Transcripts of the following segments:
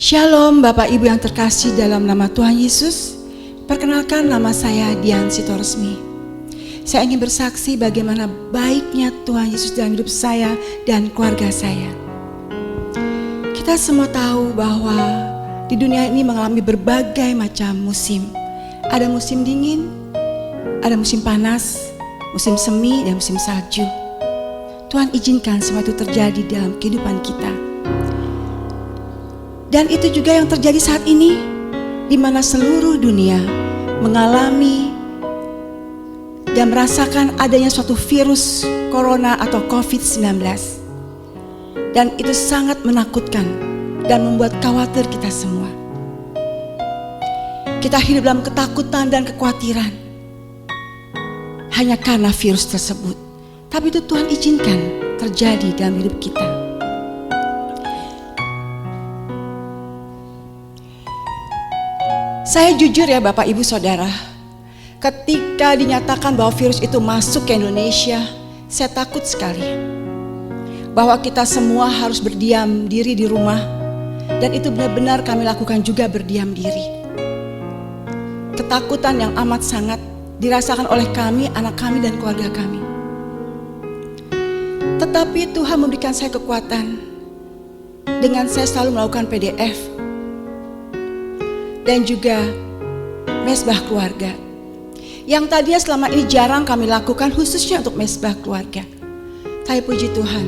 Shalom Bapak Ibu yang terkasih dalam nama Tuhan Yesus. Perkenalkan, nama saya Dian Sitoresmi. Saya ingin bersaksi bagaimana baiknya Tuhan Yesus dalam hidup saya dan keluarga saya. Kita semua tahu bahwa di dunia ini mengalami berbagai macam musim. Ada musim dingin, ada musim panas, musim semi, dan musim salju. Tuhan izinkan semua itu terjadi dalam kehidupan kita. Dan itu juga yang terjadi saat ini, di mana seluruh dunia mengalami dan merasakan adanya suatu virus corona atau COVID-19. Dan itu sangat menakutkan dan membuat khawatir kita semua. Kita hidup dalam ketakutan dan kekhawatiran hanya karena virus tersebut. Tapi itu Tuhan izinkan terjadi dalam hidup kita. Saya jujur ya Bapak Ibu Saudara, ketika dinyatakan bahwa virus itu masuk ke Indonesia, saya takut sekali. Bahwa kita semua harus berdiam diri di rumah, dan itu benar-benar kami lakukan juga, berdiam diri. Ketakutan yang amat sangat dirasakan oleh kami, anak kami dan keluarga kami. Tetapi Tuhan memberikan saya kekuatan dengan saya selalu melakukan PDF dan juga mesbah keluarga, yang tadinya selama ini jarang kami lakukan, khususnya untuk mesbah keluarga. Tapi puji Tuhan,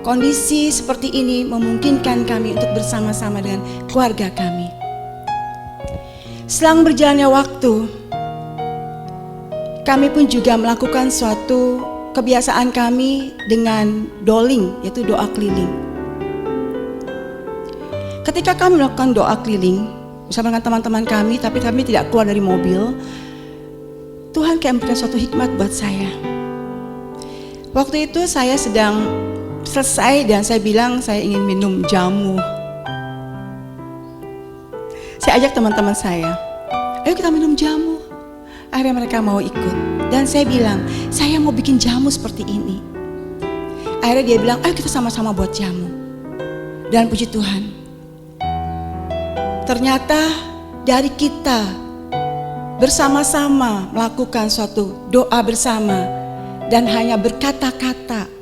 kondisi seperti ini memungkinkan kami untuk bersama-sama dengan keluarga kami. Selang berjalannya waktu, kami pun juga melakukan suatu kebiasaan kami dengan doling, yaitu doa keliling. Ketika kami melakukan doa keliling bersama dengan teman-teman kami, tapi kami tidak keluar dari mobil, Tuhan kayak memberikan suatu hikmat buat saya. Waktu itu saya sedang selesai dan saya bilang saya ingin minum jamu. Saya ajak teman-teman saya, ayo kita minum jamu. Akhirnya mereka mau ikut. Dan saya bilang, saya mau bikin jamu seperti ini. Akhirnya dia bilang, ayo kita sama-sama buat jamu. Dan puji Tuhan, ternyata dari kita bersama-sama melakukan suatu doa bersama dan hanya berkata-kata,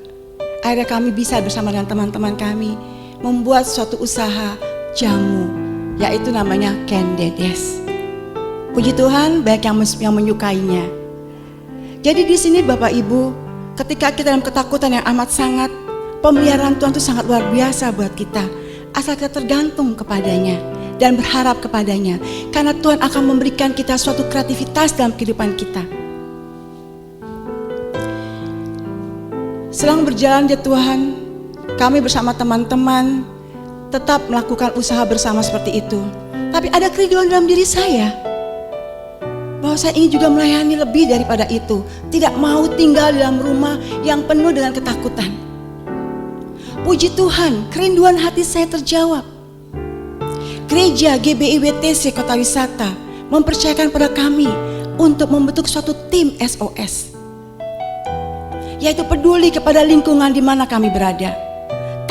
akhirnya kami bisa bersama dengan teman-teman kami membuat suatu usaha jamu, yaitu namanya Kendedes. Puji Tuhan, banyak yang menyukainya. Jadi di sini Bapak Ibu, ketika kita dalam ketakutan yang amat sangat, pemeliharaan Tuhan itu sangat luar biasa buat kita, asal kita tergantung kepadanya dan berharap kepadanya, karena Tuhan akan memberikan kita suatu kreativitas dalam kehidupan kita. Selang berjalan di Tuhan, kami bersama teman-teman tetap melakukan usaha bersama seperti itu. Tapi ada kerinduan dalam diri saya, bahwa saya ingin juga melayani lebih daripada itu. Tidak mau tinggal di dalam rumah yang penuh dengan ketakutan. Puji Tuhan, kerinduan hati saya terjawab. Gereja GBI WTC Kota Wisata mempercayakan pada kami untuk membentuk suatu tim SOS, yaitu peduli kepada lingkungan di mana kami berada,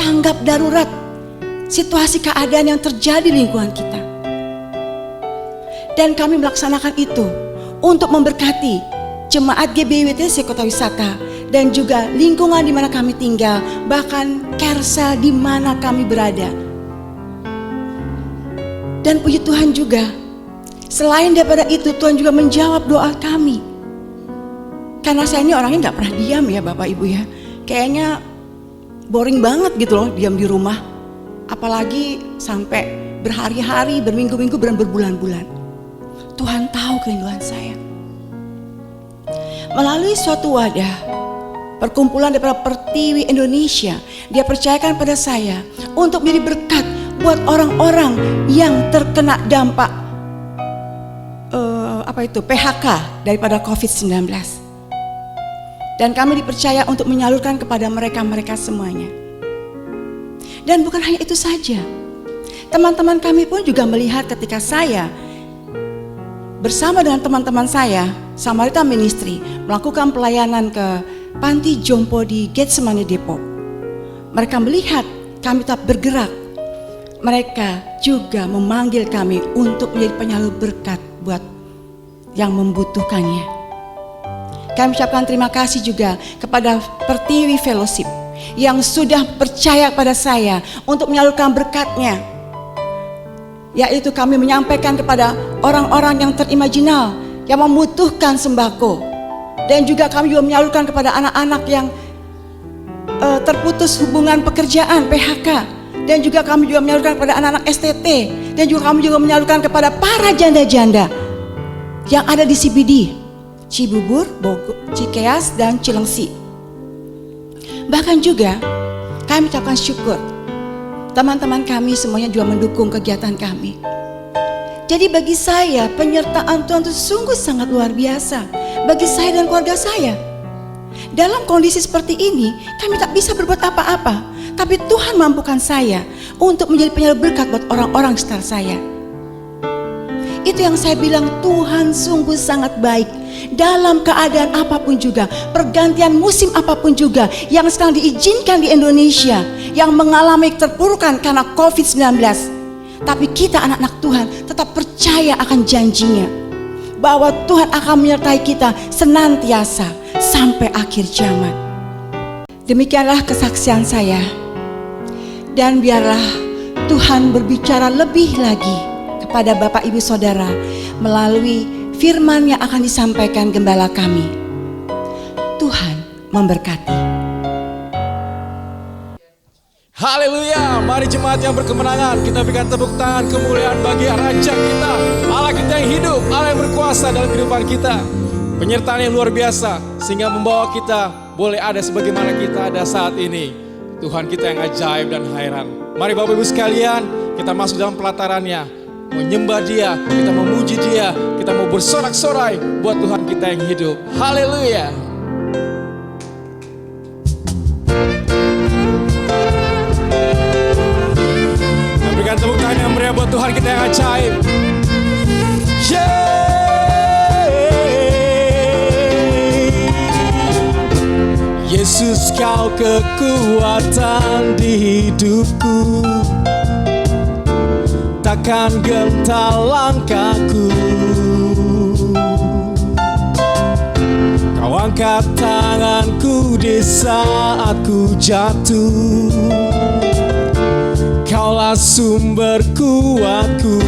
tanggap darurat situasi keadaan yang terjadi di lingkungan kita. Dan kami melaksanakan itu untuk memberkati jemaat GBI WTC Kota Wisata dan juga lingkungan di mana kami tinggal, bahkan Kersa di mana kami berada. Dan puji Tuhan juga, selain daripada itu Tuhan juga menjawab doa kami. Karena saya ini orangnya gak pernah diam ya Bapak Ibu ya. Kayaknya boring banget gitu loh diam di rumah. Apalagi sampai berhari-hari, berminggu-minggu, berbulan-bulan. Tuhan tahu kerinduan saya. Melalui suatu wadah, perkumpulan daripada Pertiwi Indonesia, dia percayakan pada saya untuk menjadi berkat buat orang-orang yang terkena dampak PHK daripada COVID-19. Dan kami dipercaya untuk menyalurkan kepada mereka semuanya. Dan bukan hanya itu saja, teman-teman kami pun juga melihat ketika saya bersama dengan teman-teman saya, Samaritan Ministry, melakukan pelayanan ke panti jompo di Getsemani Depok. Mereka melihat kami tetap bergerak mereka juga memanggil kami untuk menjadi penyalur berkat buat yang membutuhkannya. Kami ucapkan terima kasih juga kepada Pertiwi Fellowship yang sudah percaya pada saya untuk menyalurkan berkatnya, yaitu kami menyampaikan kepada orang-orang yang terimajinal yang membutuhkan sembako, dan juga kami juga menyalurkan kepada anak-anak yang terputus hubungan pekerjaan PHK, dan juga kami juga menyalurkan kepada anak-anak STT, dan juga kami juga menyalurkan kepada para janda-janda yang ada di CBD Cibubur, Bogor, Cikeas, dan Cilengsi. Bahkan juga kami ucapkan syukur teman-teman kami semuanya juga mendukung kegiatan kami. Jadi bagi saya penyertaan Tuhan itu sungguh sangat luar biasa bagi saya dan keluarga saya. Dalam kondisi seperti ini kami tak bisa berbuat apa-apa, tapi Tuhan mampukan saya untuk menjadi penyalur berkat buat orang-orang sekitar saya. Itu yang saya bilang, Tuhan sungguh sangat baik. Dalam keadaan apapun juga, pergantian musim apapun juga yang sekarang diizinkan di Indonesia, yang mengalami terpurukan karena COVID-19, tapi kita anak-anak Tuhan tetap percaya akan janjinya, bahwa Tuhan akan menyertai kita senantiasa sampai akhir zaman. Demikianlah kesaksian saya, dan biarlah Tuhan berbicara lebih lagi kepada Bapak Ibu Saudara melalui firman yang akan disampaikan gembala kami. Tuhan memberkati. Haleluya, mari jemaat yang berkemenangan kita berikan tepuk tangan kemuliaan bagi Raja kita, Allah kita yang hidup, Allah yang berkuasa dalam kehidupan kita. Penyertaan yang luar biasa sehingga membawa kita boleh ada sebagaimana kita ada saat ini. Tuhan kita yang ajaib dan heran. Mari Bapak Ibu sekalian, kita masuk dalam pelatarannya, menyembah Dia, kita memuji Dia, kita mau bersorak-sorai buat Tuhan kita yang hidup. Haleluya. Kita berikan tepuk tangan yang meriah buat Tuhan kita yang ajaib. Yesus, Kau kekuatan di hidupku, takkan gentar langkahku. Kau angkat tanganku di saat ku jatuh, Kaulah sumber kuatku.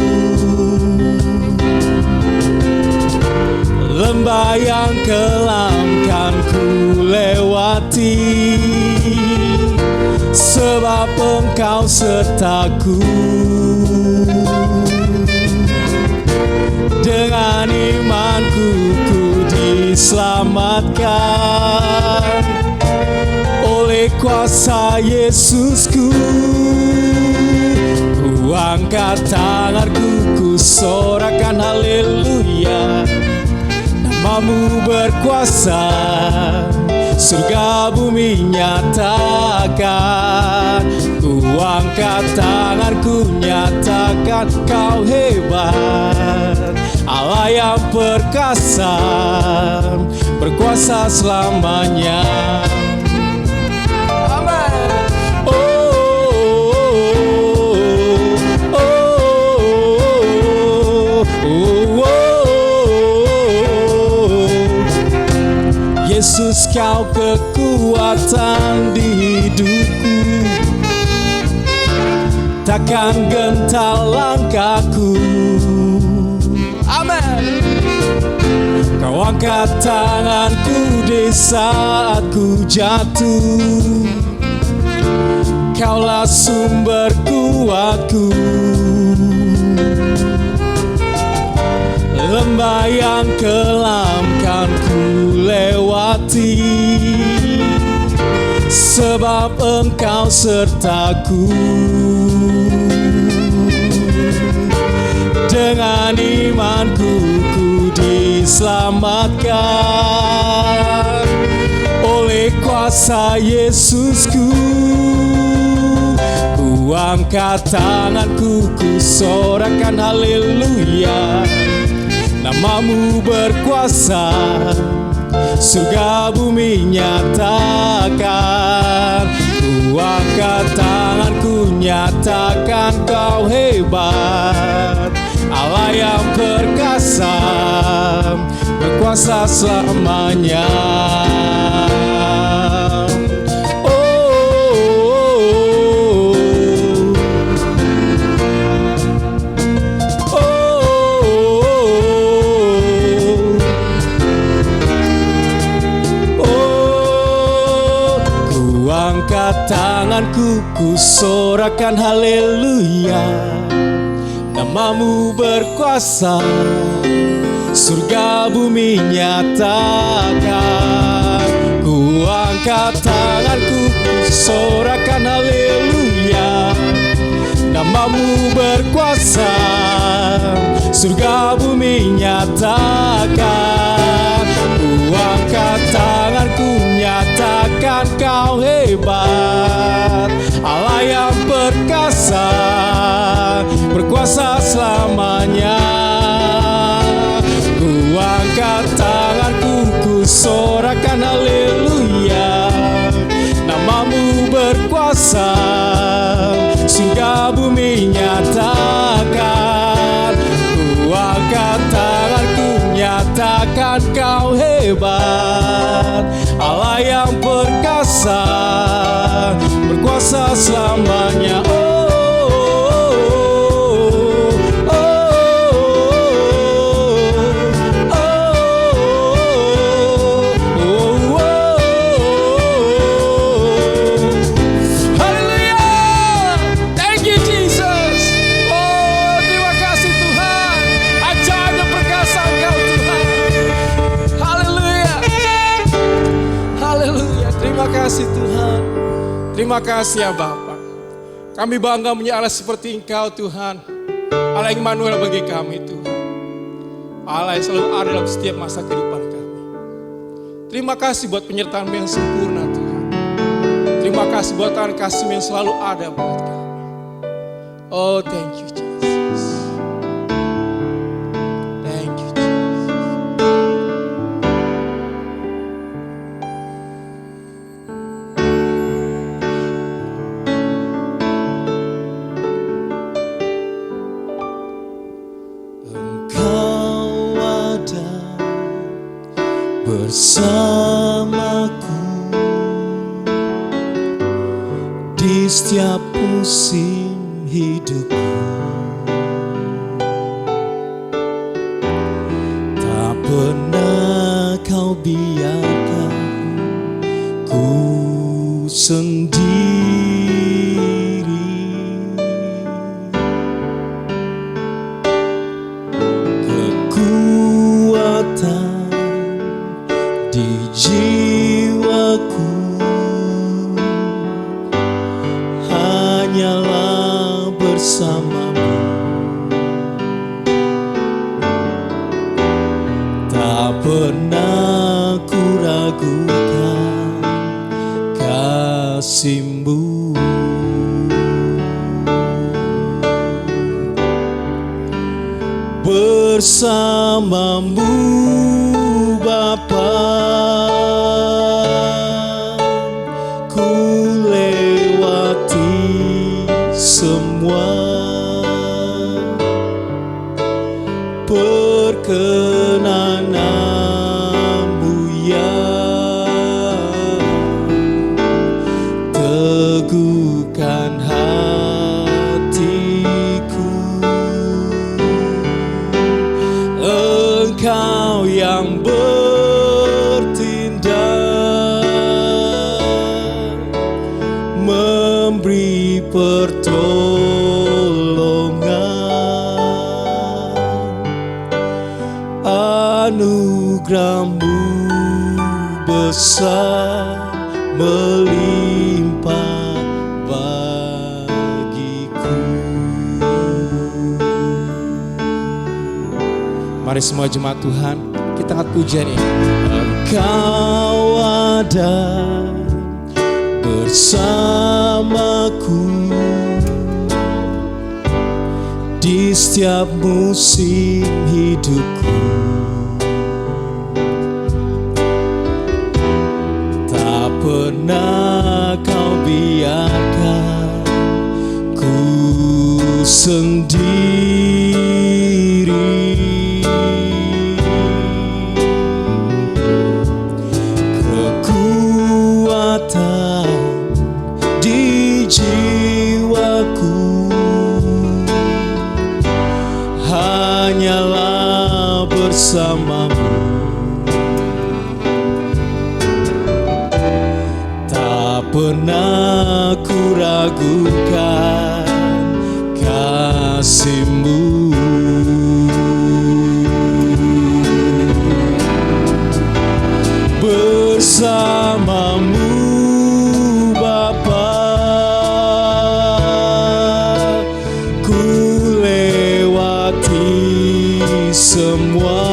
Lembah yang kelam kan ku lewati, sebab Engkau sertaku. Dengan imanku ku diselamatkan oleh kuasa Yesusku. Ku angkat tanganku, ku sorakan haleluya. Namamu berkuasa, surga bumi nyatakan. Ku angkat tanganku, nyatakan Kau hebat, Allah yang perkasa, berkuasa selamanya. Yesus, Kau kekuatan di hidupku, takkan gentar langkahku. Amin. Kau angkat tanganku di saat ku jatuh, Kaulah sumber kuatku. Lembah yang kelam kan ku lewati, sebab Engkau sertaku. Dengan imanku ku diselamatkan oleh kuasa Yesusku. Ku angkat tanganku, ku sorakan haleluya. Namamu berkuasa, surga bumi nyatakan. Ku angkat tanganku, nyatakan kau hebat. Allah yang perkasa, berkuasa selamanya. Tanganku ku sorakan haleluya, namamu berkuasa, surga bumi nyatakan. Ku angkat tanganku ku sorakan haleluya, namamu berkuasa, surga bumi nyatakan. Ku angkat tanganku, nyatakan kau hebat. Allah yang perkasa, berkuasa selamanya. Ku angkat tanganku, ku sorakan haleluya, namamu berkuasa, surga bumi nyatakan. Ku angkat tanganku, nyatakan kau hebat. Allah yang perkasa, berkuasa selamanya. Terima kasih ya Bapa. Kami bangga punya Allah seperti Engkau Tuhan. Allah yang Immanuel bagi kami Tuhan. Allah yang selalu ada dalam setiap masa kehidupan kami. Terima kasih buat penyertaan-Mu yang sempurna Tuhan. Terima kasih buat tangan kasih-Mu yang selalu ada buat kami. Oh, thank you Jesus. Thank you Jesus. Bersamaku di setiap musim hidupku, tak pernah kau biarkan ku sendiri. Kekuatan di jiwaku hanyalah bersamamu. Tak pernah ku ragukan kasih-Mu. Bersamamu Bapa, ku lewati semua perkenanan-Mu ya. Teguhkan hatiku, Engkau yang memberi pertolongan. Anugerah-Mu besar melimpah bagiku. Mari semua jemaat Tuhan, kita angkat pujian ini. Engkau ada bersamaku di setiap musim hidupku. Tak pernah kau biarkan sendiri. Kekuatan di jiwaku hanyalah bersamamu. Tak pernah ku ragukan kasih-Mu. Bersamamu Bapa, ku lewati semua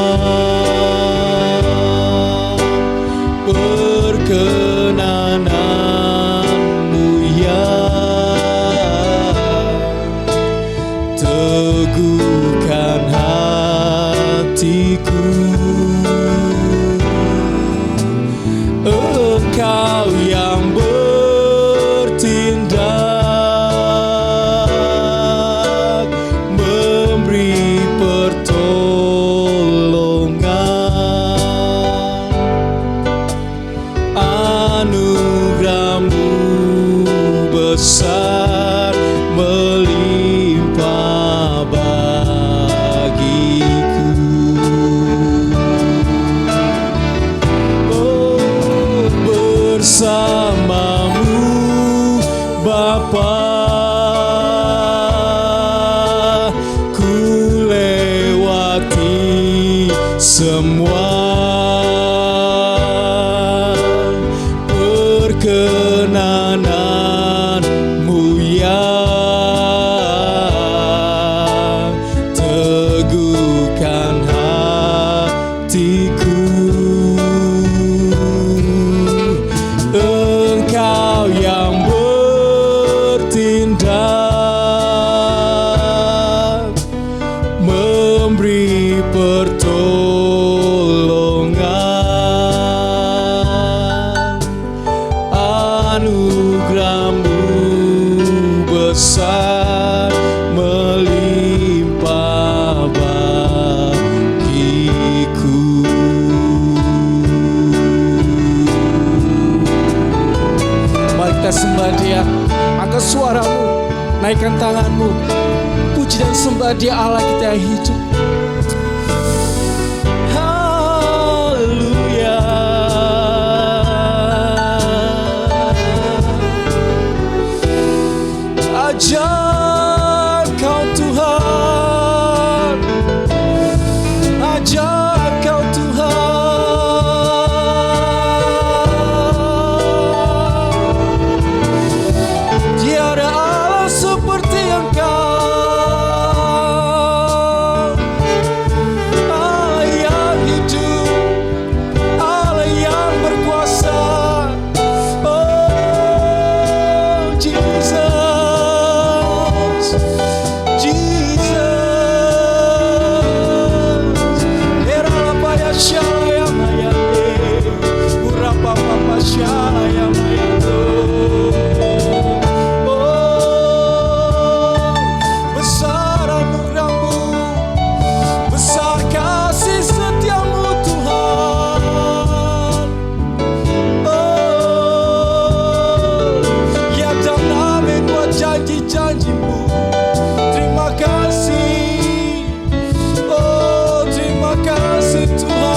perkenanan-Mu ya. Teguhkan hatiku, Engkau yang bertindak, memberi pertolongan. Anugerah-Mu besar melimpah bagiku. Oh, bersama-Mu Bapa, ku lewati semua perkenanan-Mu ya. Teguhkan hatiku, Engkau yang bertindak, memberi pertolongan. Anugerah-Mu besar melimpah bagiku. Mari kita sembah Dia, angkat suaramu, naikkan tanganmu, puji dan sembah Dia Allah kita yang hidup. Haleluya. Ajar Kau Tuhan, ajar Kau Tuhan. Tiada Allah seperti Engkau, Allah yang hidup, Allah yang berkuasa. Oh Jesus, besar anugerah-Mu, besar kasih setia-Mu Tuhan. Ya dan amin buat janji-janji-Mu. Terima kasih, oh terima kasih Tuhan.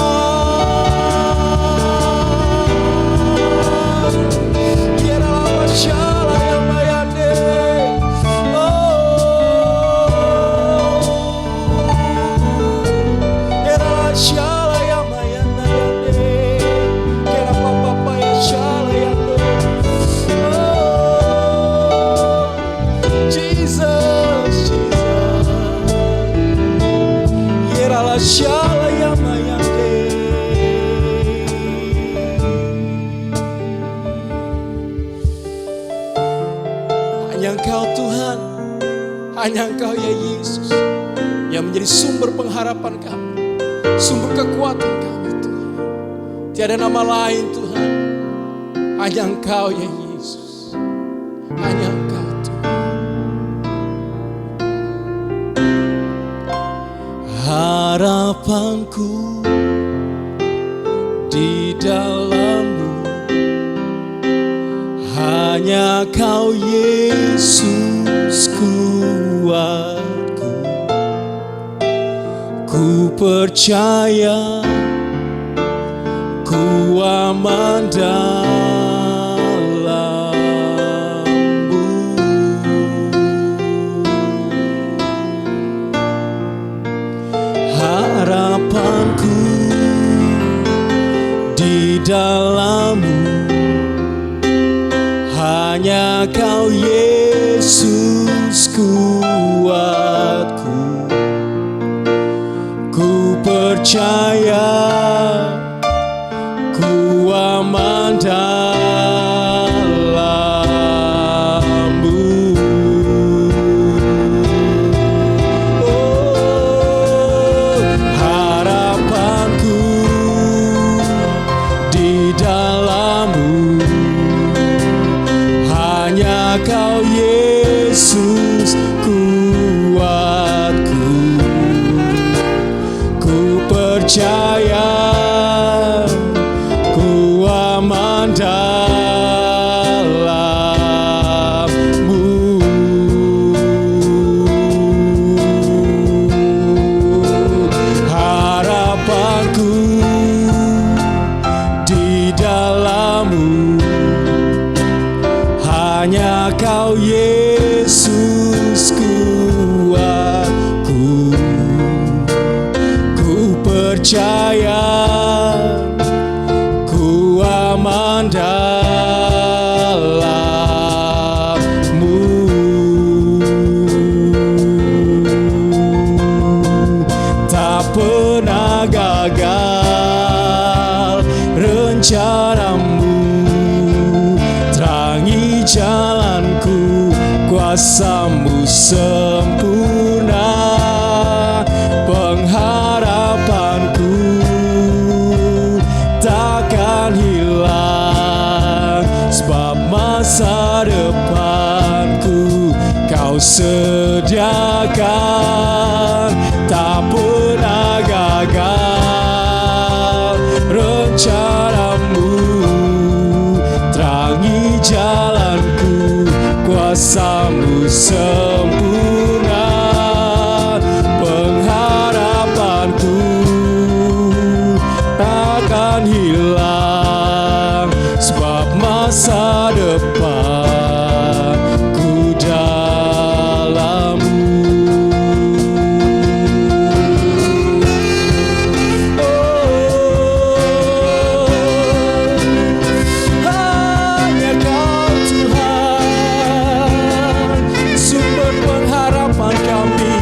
Hanya Engkau Tuhan, hanya Engkau ya Yesus yang menjadi sumber pengharapan kami, sumber kekuatan kami Tuhan. Tiada nama lain Tuhan, hanya Engkau ya Yesus, hanya Engkau Tuhan. harapanku di dalam-Mu, hanya Kau Yesus kuatku. Ku percaya ku aman dalam-Mu. Harapanku di dalam-Mu, hanya Kau Yesus kuatku. Ku percaya ku aman dalam-Mu. Oh, harapanku di dalam-Mu, hanya Kau Yesus kuatku. Ku percaya ku aman dalam-Mu. Harapanku di dalam-Mu, hanya Kau Yesus kuatku. Ku percaya ku aman dalam-Mu. Tak pernah gagal rencana-Mu, terangi jalanku, kuasa-Mu sempurna. Pengharapanku takkan hilang, sebab masa depanku Kau sediakan. Tak pernah gagal rencana-Mu, terangi jalanku, kuasa-Mu sempurna. Pengharapanku takkan hilang, sebab masa depanku dalam-Mu. Hanya Kau Tuhan, sumber pengharapan kami,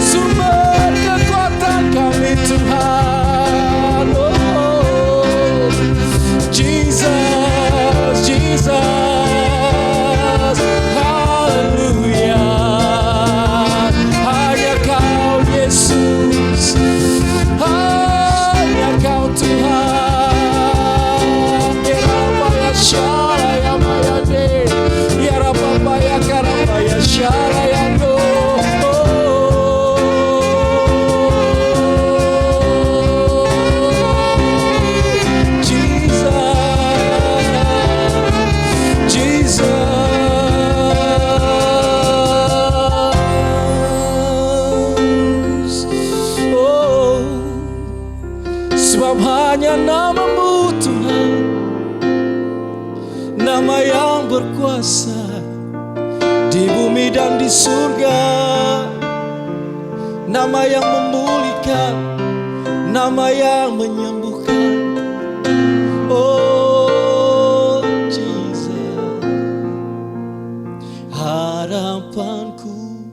sumber kekuatan kami Tuhan. Oh, Jesus, Jesus, haleluya. Hanya Kau Yesus, hanya Kau Tuhan. Ya Rabba ya Shara ya Mayade, ya Rabba ya Karaba ya Shara ya No. Sebab hanya nama-Mu Tuhan, nama yang berkuasa di bumi dan di surga, nama yang memulihkan, nama yang menyembuhkan. Oh Jesus, harapanku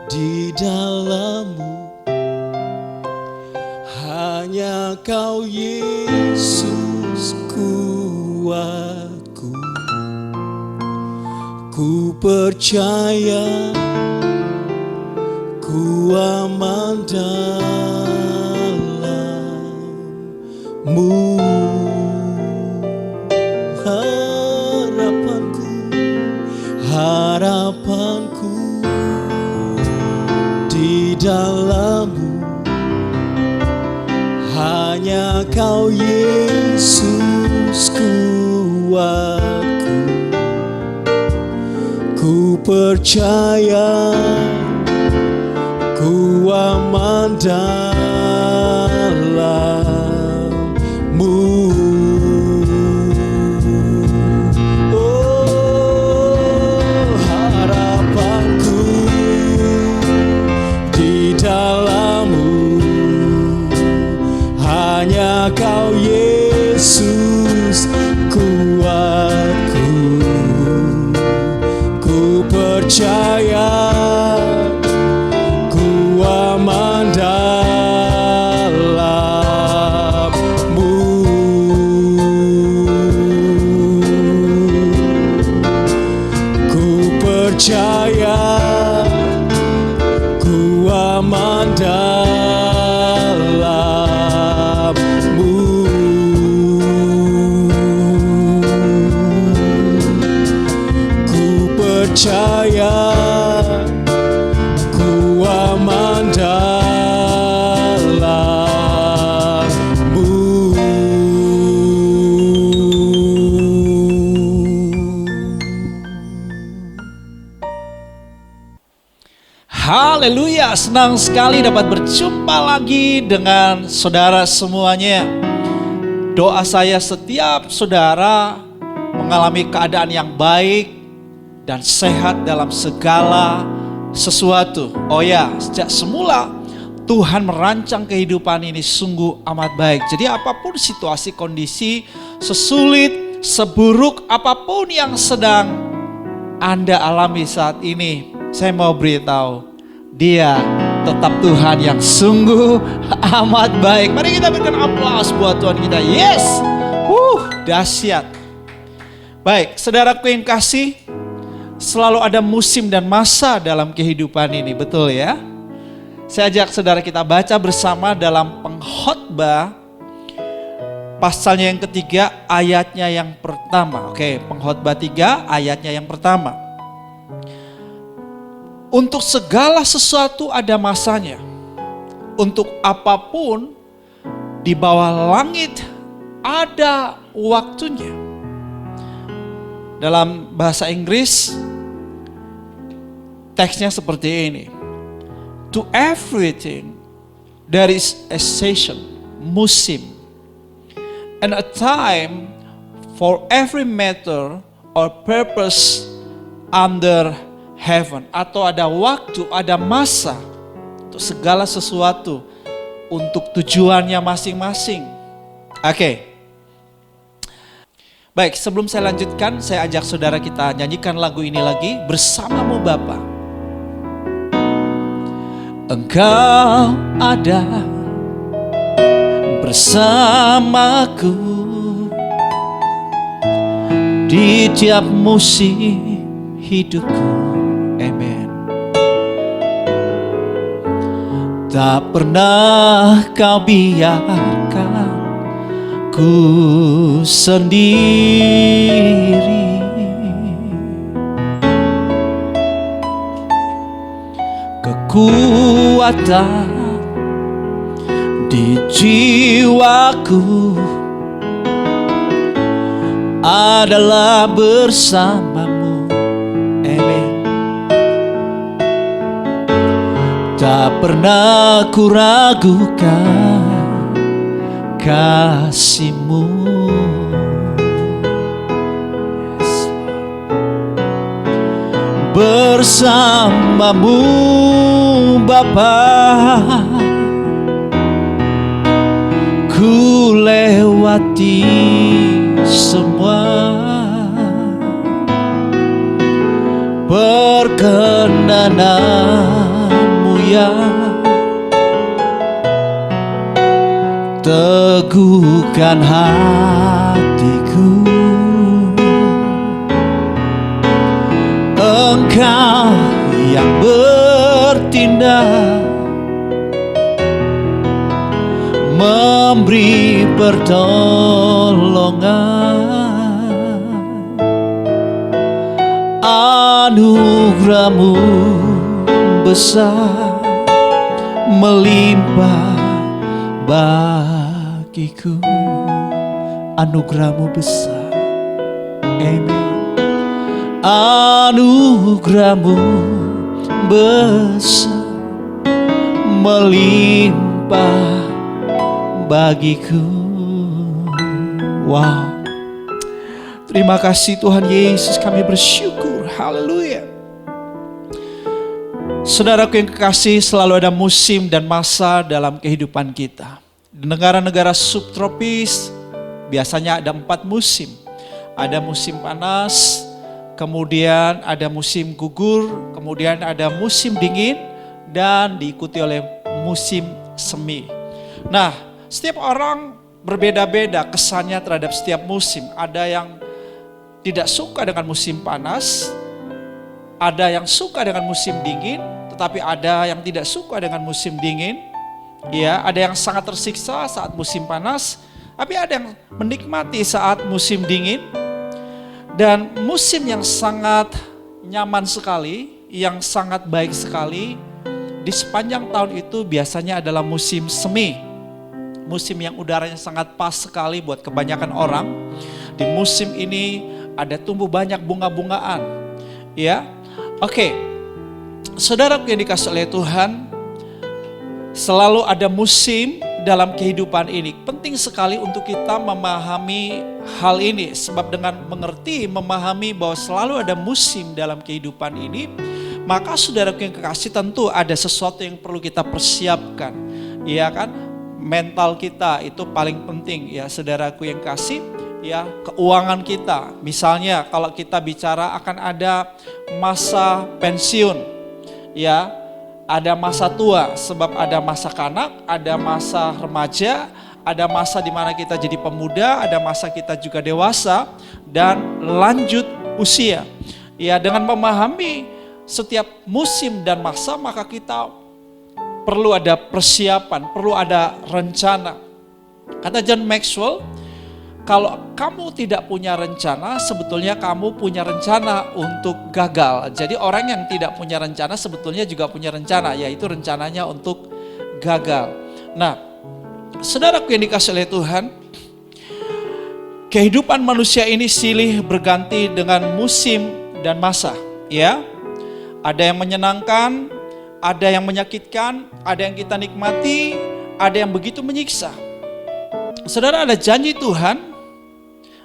di dalam-Mu, hanya Kau Yesus kuatku. Ku percaya ku aman dalam-Mu. Harapanku di dalam hanya Kau Yesus kuatku. Ku percaya ku aman dalam-Mu. Oh, harapanku di dalam-Mu, hanya Kau Yesus kuatku. Ku percaya ku aman dalam-Mu. Ku percaya ku aman dalam-Mu. Ku percaya ku aman dalam-Mu. Haleluya, senang sekali dapat berjumpa lagi dengan saudara semuanya. Doa saya setiap saudara mengalami keadaan yang baik dan sehat dalam segala sesuatu. Oh ya, sejak semula Tuhan merancang kehidupan ini sungguh amat baik. Jadi apapun situasi, kondisi, sesulit, seburuk apapun yang sedang Anda alami saat ini, saya mau beritahu, Dia tetap Tuhan yang sungguh amat baik. Mari kita berikan aplaus buat Tuhan kita. Yes, dahsyat. Baik, saudaraku yang kasih, selalu ada musim dan masa dalam kehidupan ini, betul ya? Saya ajak saudara kita baca bersama dalam Pengkhotbah pasalnya yang ketiga, ayatnya yang pertama. Oke, Pengkhotbah 3 ayatnya yang pertama. Untuk segala sesuatu ada masanya, untuk apapun di bawah langit ada waktunya. Dalam bahasa Inggris, teksnya seperti ini. To everything there is a season, musim, and a time for every matter or purpose under heaven. Atau ada waktu, ada masa untuk segala sesuatu, untuk tujuannya masing-masing. Oke. Baik, sebelum saya lanjutkan, saya ajak saudara kita nyanyikan lagu ini lagi, Bersamamu Bapa. Engkau ada bersamaku di tiap musim hidupku. Amen. Tak pernah Kau biarkan ku sendiri. Kekuatan di jiwaku adalah bersamamu. Amen. Tak pernah ku ragukan kasih-Mu. Yes. Bersamamu Bapa, ku lewati semua perkenanan-Mu yang teguhkan hatiku. Engkau yang bertindak, memberi pertolongan. Anugerah-Mu besar melimpah bagiku. bagiku, anugerah-Mu besar. Amen. Anugerah-Mu besar, melimpah bagiku. Wow. Terima kasih Tuhan Yesus, kami bersyukur. Haleluya. Saudaraku yang kekasih, selalu ada musim dan masa dalam kehidupan kita. Di negara-negara subtropis biasanya ada 4 musim. Ada musim panas, kemudian ada musim gugur, kemudian ada musim dingin, dan diikuti oleh musim semi. Nah, setiap orang berbeda-beda kesannya terhadap setiap musim. Ada yang tidak suka dengan musim panas, ada yang suka dengan musim dingin, tetapi ada yang tidak suka dengan musim dingin. Ya, ada yang sangat tersiksa saat musim panas, tapi ada yang menikmati saat musim dingin. Dan musim yang sangat nyaman sekali, yang sangat baik sekali di sepanjang tahun itu biasanya adalah musim semi. Musim yang udaranya sangat pas sekali buat kebanyakan orang. Di musim ini ada tumbuh banyak bunga-bungaan. Ya, oke. Saudaraku yang dikasihi oleh Tuhan, selalu ada musim dalam kehidupan ini. Penting sekali untuk kita memahami hal ini. Sebab dengan mengerti, memahami bahwa selalu ada musim dalam kehidupan ini, maka saudaraku yang kekasih, tentu ada sesuatu yang perlu kita persiapkan. Iya kan? Mental kita itu paling penting ya saudaraku yang kasih. Ya, keuangan kita. Misalnya kalau kita bicara akan ada masa pensiun. Ya, ada masa tua, sebab ada masa kanak, ada masa remaja, ada masa di mana kita jadi pemuda, ada masa kita juga dewasa, dan lanjut usia. Ya, dengan memahami setiap musim dan masa, maka kita perlu ada persiapan, perlu ada rencana. Kata John Maxwell, kalau kamu tidak punya rencana, sebetulnya kamu punya rencana untuk gagal. Jadi orang yang tidak punya rencana sebetulnya juga punya rencana, yaitu rencananya untuk gagal. Nah, saudaraku yang dikasihi oleh Tuhan, kehidupan manusia ini silih berganti dengan musim dan masa. Ya, ada yang menyenangkan, ada yang menyakitkan, ada yang kita nikmati, ada yang begitu menyiksa. Saudara, ada janji Tuhan.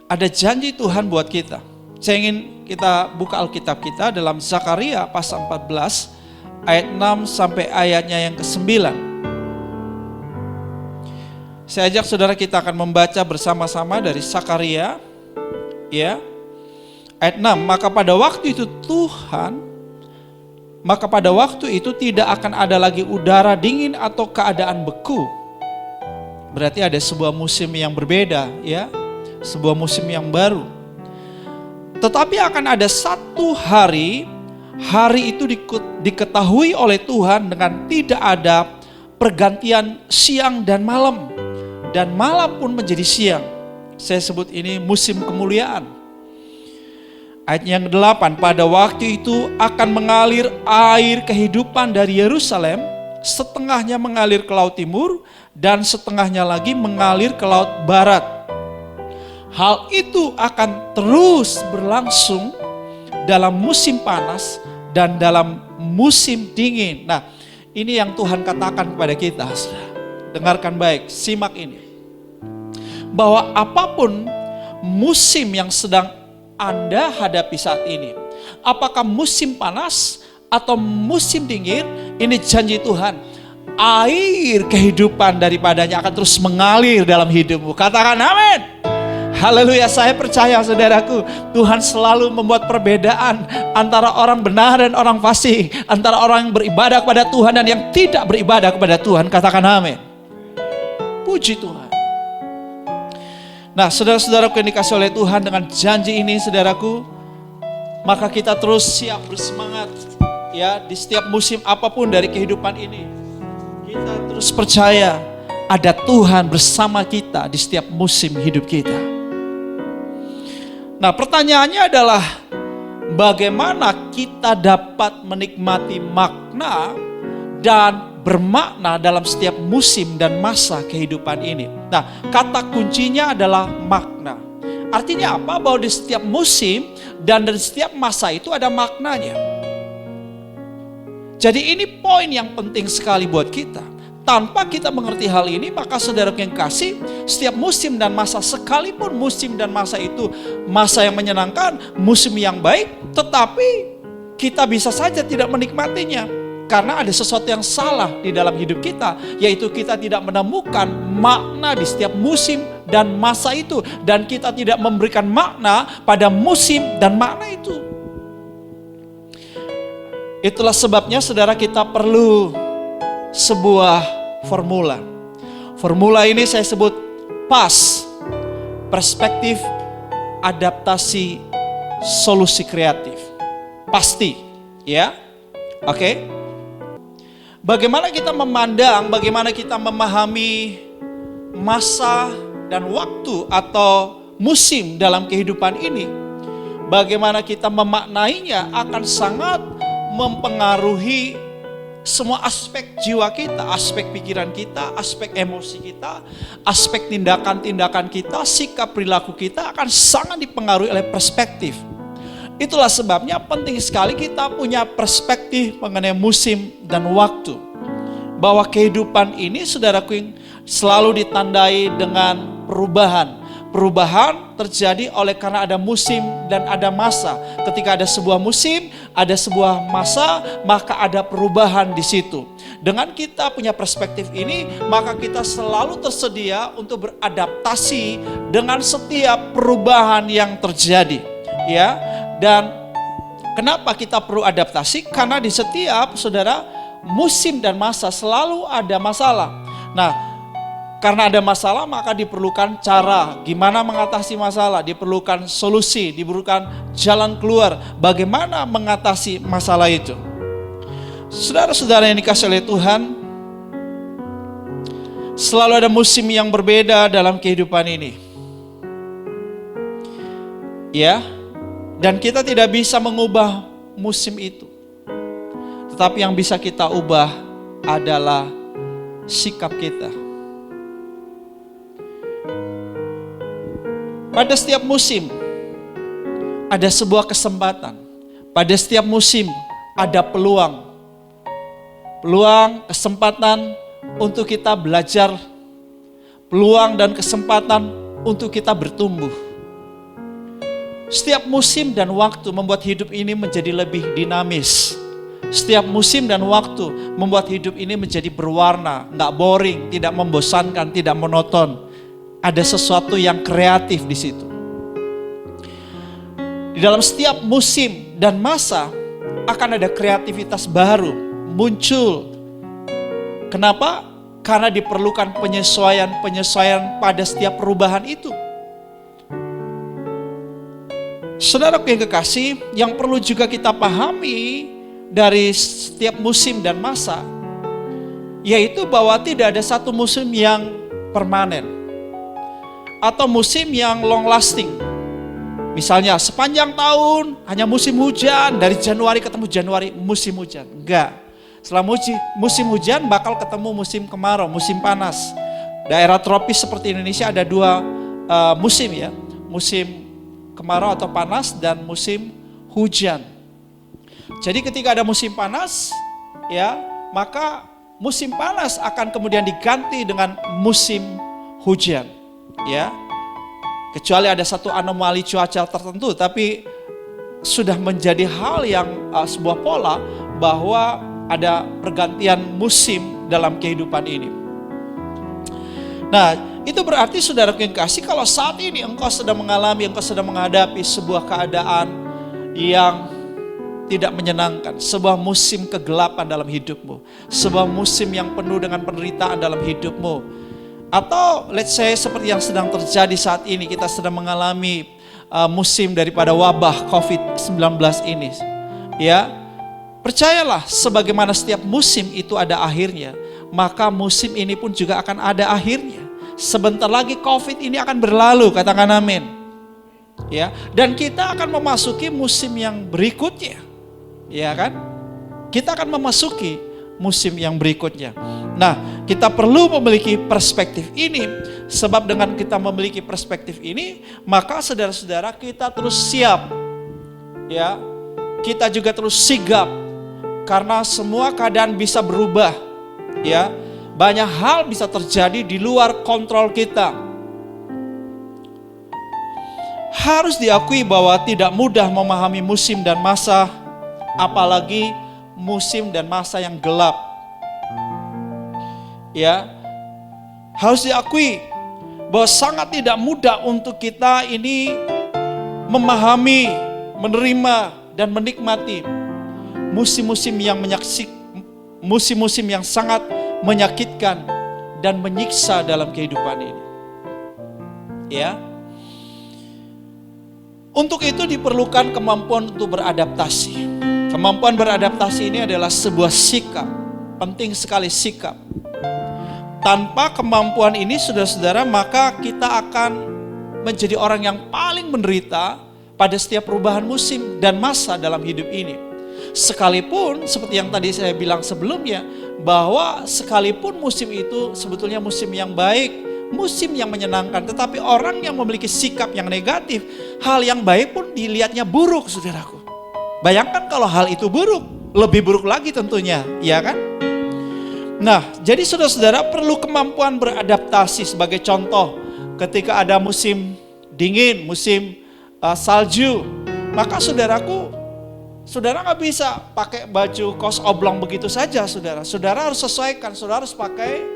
Ada janji Tuhan buat kita. Saya ingin kita buka Alkitab kita dalam Zakaria pasal 14 ayat 6 sampai ayatnya yang ke-9. Saya ajak saudara kita akan membaca bersama-sama dari Zakaria ya. Ayat 6, maka pada waktu itu tidak akan ada lagi udara dingin atau keadaan beku. Berarti ada sebuah musim yang berbeda ya. Sebuah musim yang baru. Tetapi akan ada satu hari itu diketahui oleh Tuhan dengan tidak ada pergantian siang dan malam. Dan malam pun menjadi siang. Saya sebut ini musim kemuliaan. Ayat yang ke-8, pada waktu itu akan mengalir air kehidupan dari Yerusalem, setengahnya mengalir ke laut timur dan setengahnya lagi mengalir ke laut barat. Hal itu akan terus berlangsung dalam musim panas dan dalam musim dingin. Nah, ini yang Tuhan katakan kepada kita. Dengarkan baik, simak ini. Bahwa apapun musim yang sedang Anda hadapi saat ini, apakah musim panas atau musim dingin, ini janji Tuhan. Air kehidupan daripadanya akan terus mengalir dalam hidupmu. Katakan amin. Haleluya, saya percaya saudaraku, Tuhan selalu membuat perbedaan antara orang benar dan orang fasik, antara orang yang beribadah kepada Tuhan dan yang tidak beribadah kepada Tuhan. Katakan amin. Puji Tuhan. Nah, saudara-saudaraku yang dikasihi oleh Tuhan, dengan janji ini saudaraku, maka kita terus siap bersemangat ya di setiap musim apapun dari kehidupan ini. Kita terus percaya ada Tuhan bersama kita di setiap musim hidup kita. Nah, pertanyaannya adalah bagaimana kita dapat menikmati makna dan bermakna dalam setiap musim dan masa kehidupan ini. Nah, kata kuncinya adalah makna. Artinya apa? Bahwa di setiap musim dan dari setiap masa itu ada maknanya. Jadi ini poin yang penting sekali buat kita. Tanpa kita mengerti hal ini, maka saudara yang kasih, setiap musim dan masa, sekalipun musim dan masa itu masa yang menyenangkan, musim yang baik, tetapi kita bisa saja tidak menikmatinya. Karena ada sesuatu yang salah di dalam hidup kita, yaitu kita tidak menemukan makna di setiap musim dan masa itu. Dan kita tidak memberikan makna pada musim dan makna itu. Itulah sebabnya saudara, kita perlu sebuah formula. Formula ini saya sebut PAS, perspektif, adaptasi, solusi kreatif. Pasti, ya. Oke. Bagaimana kita memandang, bagaimana kita memahami masa dan waktu atau musim dalam kehidupan ini, bagaimana kita memaknainya akan sangat mempengaruhi semua aspek jiwa kita, aspek pikiran kita, aspek emosi kita, aspek tindakan-tindakan kita, sikap perilaku kita akan sangat dipengaruhi oleh perspektif. Itulah sebabnya penting sekali kita punya perspektif mengenai musim dan waktu. Bahwa kehidupan ini, saudaraku, selalu ditandai dengan perubahan. Perubahan terjadi oleh karena ada musim dan ada masa. Ketika ada sebuah musim, ada sebuah masa, maka ada perubahan di situ. Dengan kita punya perspektif ini, maka kita selalu tersedia untuk beradaptasi dengan setiap perubahan yang terjadi. Ya. Dan kenapa kita perlu adaptasi? Karena di setiap, saudara, musim dan masa selalu ada masalah. Nah, karena ada masalah maka diperlukan cara gimana mengatasi masalah, diperlukan solusi, diperlukan jalan keluar bagaimana mengatasi masalah itu. Saudara-saudara yang dikasihi oleh Tuhan, selalu ada musim yang berbeda dalam kehidupan ini. Ya. Dan kita tidak bisa mengubah musim itu. Tetapi yang bisa kita ubah adalah sikap kita. Pada setiap musim ada sebuah kesempatan. Pada setiap musim ada peluang. Peluang, kesempatan untuk kita belajar. Peluang dan kesempatan untuk kita bertumbuh. Setiap musim dan waktu membuat hidup ini menjadi lebih dinamis. Setiap musim dan waktu membuat hidup ini menjadi berwarna, nggak boring, tidak membosankan, tidak monoton. Ada sesuatu yang kreatif di situ. Di dalam setiap musim dan masa akan ada kreativitas baru muncul. Kenapa? Karena diperlukan penyesuaian pada setiap perubahan itu. Saudara yang kekasih, yang perlu juga kita pahami dari setiap musim dan masa, yaitu bahwa tidak ada satu musim yang permanen atau musim yang long lasting. Misalnya sepanjang tahun hanya musim hujan, dari Januari ketemu Januari musim hujan. Enggak. Setelah musim hujan bakal ketemu musim kemarau, musim panas. Daerah tropis seperti Indonesia ada dua musim ya, musim kemarau atau panas dan musim hujan. Jadi ketika ada musim panas, ya, maka musim panas akan kemudian diganti dengan musim hujan, ya. Kecuali ada satu anomali cuaca tertentu, tapi sudah menjadi hal yang sebuah pola bahwa ada pergantian musim dalam kehidupan ini. Nah, itu berarti saudara yang kasih, kalau saat ini engkau sedang menghadapi sebuah keadaan yang tidak menyenangkan, sebuah musim kegelapan dalam hidupmu, sebuah musim yang penuh dengan penderitaan dalam hidupmu, atau let's say seperti yang sedang terjadi saat ini, kita sedang mengalami musim daripada wabah COVID-19 ini, ya, percayalah, sebagaimana setiap musim itu ada akhirnya, maka musim ini pun juga akan ada akhirnya. Sebentar lagi COVID ini akan berlalu, katakan amin. Ya, dan kita akan memasuki musim yang berikutnya. Ya kan? Kita akan memasuki musim yang berikutnya. Nah, kita perlu memiliki perspektif ini, sebab dengan kita memiliki perspektif ini, maka saudara-saudara kita terus siap, ya, kita juga terus sigap, karena semua keadaan bisa berubah, ya, banyak hal bisa terjadi di luar kontrol kita. Harus diakui bahwa tidak mudah memahami musim dan masa, apalagi musim dan masa yang gelap. Ya, harus diakui bahwa sangat tidak mudah untuk kita ini memahami, menerima dan menikmati musim-musim yang sangat menyakitkan dan menyiksa dalam kehidupan ini. Ya. Untuk itu diperlukan kemampuan untuk beradaptasi. Kemampuan beradaptasi ini adalah sebuah sikap, penting sekali sikap. Tanpa kemampuan ini, saudara-saudara, maka kita akan menjadi orang yang paling menderita pada setiap perubahan musim dan masa dalam hidup ini. Sekalipun, seperti yang tadi saya bilang sebelumnya, bahwa sekalipun musim itu sebetulnya musim yang baik, musim yang menyenangkan, tetapi orang yang memiliki sikap yang negatif, hal yang baik pun dilihatnya buruk, saudaraku. Bayangkan kalau hal itu buruk, lebih buruk lagi tentunya, ya kan? Nah, jadi saudara-saudara perlu kemampuan beradaptasi. Sebagai contoh, ketika ada musim dingin, musim salju, maka saudaraku, saudara nggak bisa pakai baju kaos oblong begitu saja, saudara. Saudara harus sesuaikan, saudara harus pakai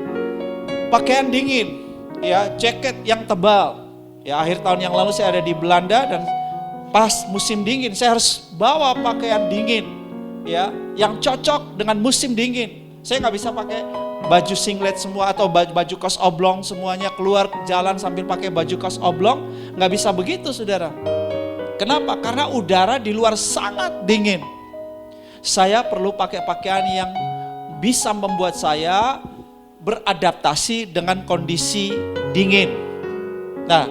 pakaian dingin. Ya, jaket yang tebal. Ya, akhir tahun yang lalu saya ada di Belanda dan pas musim dingin saya harus bawa pakaian dingin, ya, yang cocok dengan musim dingin. Saya nggak bisa pakai baju singlet semua atau baju kaos oblong semuanya keluar jalan sambil pakai baju kaos oblong, nggak bisa begitu, saudara. Kenapa? Karena udara di luar sangat dingin. Saya perlu pakai pakaian yang bisa membuat saya beradaptasi dengan kondisi dingin. Nah,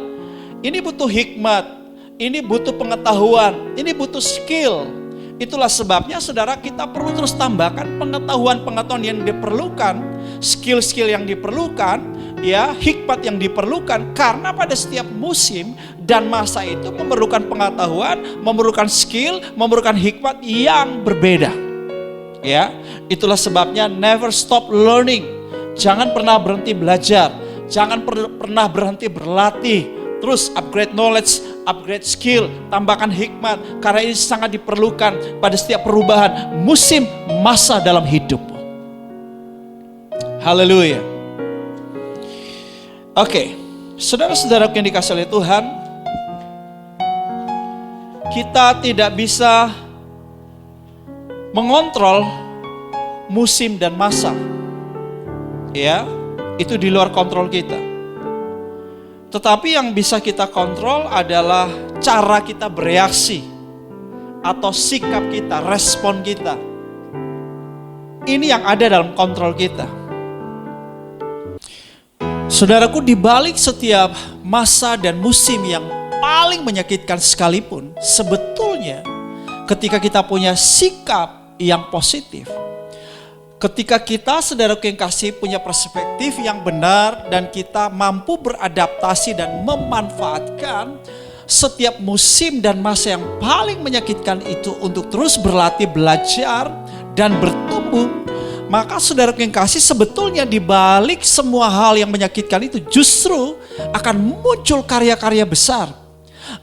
ini butuh hikmat, ini butuh pengetahuan, ini butuh skill. Itulah sebabnya saudara kita perlu terus tambahkan pengetahuan-pengetahuan yang diperlukan, skill-skill yang diperlukan, ya, hikmat yang diperlukan, karena pada setiap musim dan masa itu memerlukan pengetahuan, memerlukan skill, memerlukan hikmat yang berbeda. Ya, itulah sebabnya never stop learning. Jangan pernah berhenti belajar, jangan pernah berhenti berlatih, terus upgrade knowledge, upgrade skill, tambahkan hikmat, karena ini sangat diperlukan pada setiap perubahan musim masa dalam hidupmu. Haleluya. Oke, saudara-saudara yang dikasihi oleh Tuhan, kita tidak bisa mengontrol musim dan masa. Ya, itu di luar kontrol kita. Tetapi yang bisa kita kontrol adalah cara kita bereaksi atau sikap kita, respon kita. Ini yang ada dalam kontrol kita. Saudaraku, di balik setiap masa dan musim yang paling menyakitkan sekalipun, sebetulnya ketika kita punya sikap yang positif, ketika kita, saudaraku yang kasih, punya perspektif yang benar dan kita mampu beradaptasi dan memanfaatkan setiap musim dan masa yang paling menyakitkan itu untuk terus berlatih, belajar, dan bertumbuh, maka saudaraku yang kasih, sebetulnya di balik semua hal yang menyakitkan itu justru akan muncul karya-karya besar,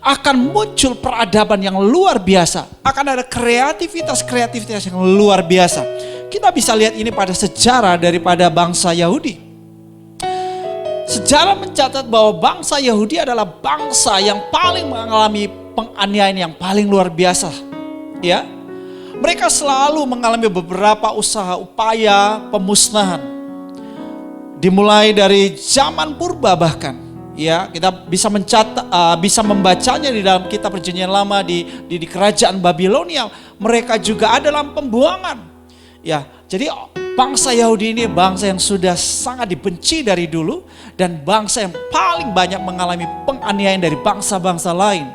akan muncul peradaban yang luar biasa, akan ada kreativitas yang luar biasa. Kita bisa lihat ini pada sejarah daripada bangsa Yahudi. Sejarah mencatat bahwa bangsa Yahudi adalah bangsa yang paling mengalami penganiayaan yang paling luar biasa. Ya, mereka selalu mengalami beberapa upaya pemusnahan. Dimulai dari zaman purba bahkan. Ya, kita bisa bisa membacanya di dalam kitab Perjanjian Lama di kerajaan Babilonia. Mereka juga ada dalam pembuangan. Ya, jadi bangsa Yahudi ini bangsa yang sudah sangat dibenci dari dulu dan bangsa yang paling banyak mengalami penganiayaan dari bangsa-bangsa lain.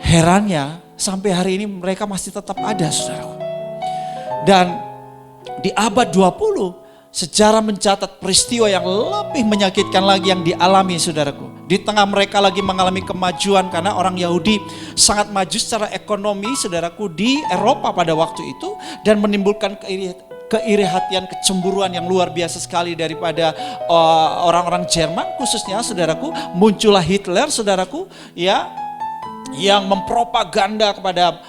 Herannya sampai hari ini mereka masih tetap ada, saudaraku. Dan di abad 20 sejarah mencatat peristiwa yang lebih menyakitkan lagi yang dialami saudaraku. Di tengah mereka lagi mengalami kemajuan karena orang Yahudi sangat maju secara ekonomi saudaraku di Eropa pada waktu itu. Dan menimbulkan keirihatian, kecemburuan yang luar biasa sekali daripada orang-orang Jerman khususnya saudaraku. Muncullah Hitler saudaraku ya, yang mempropaganda kepada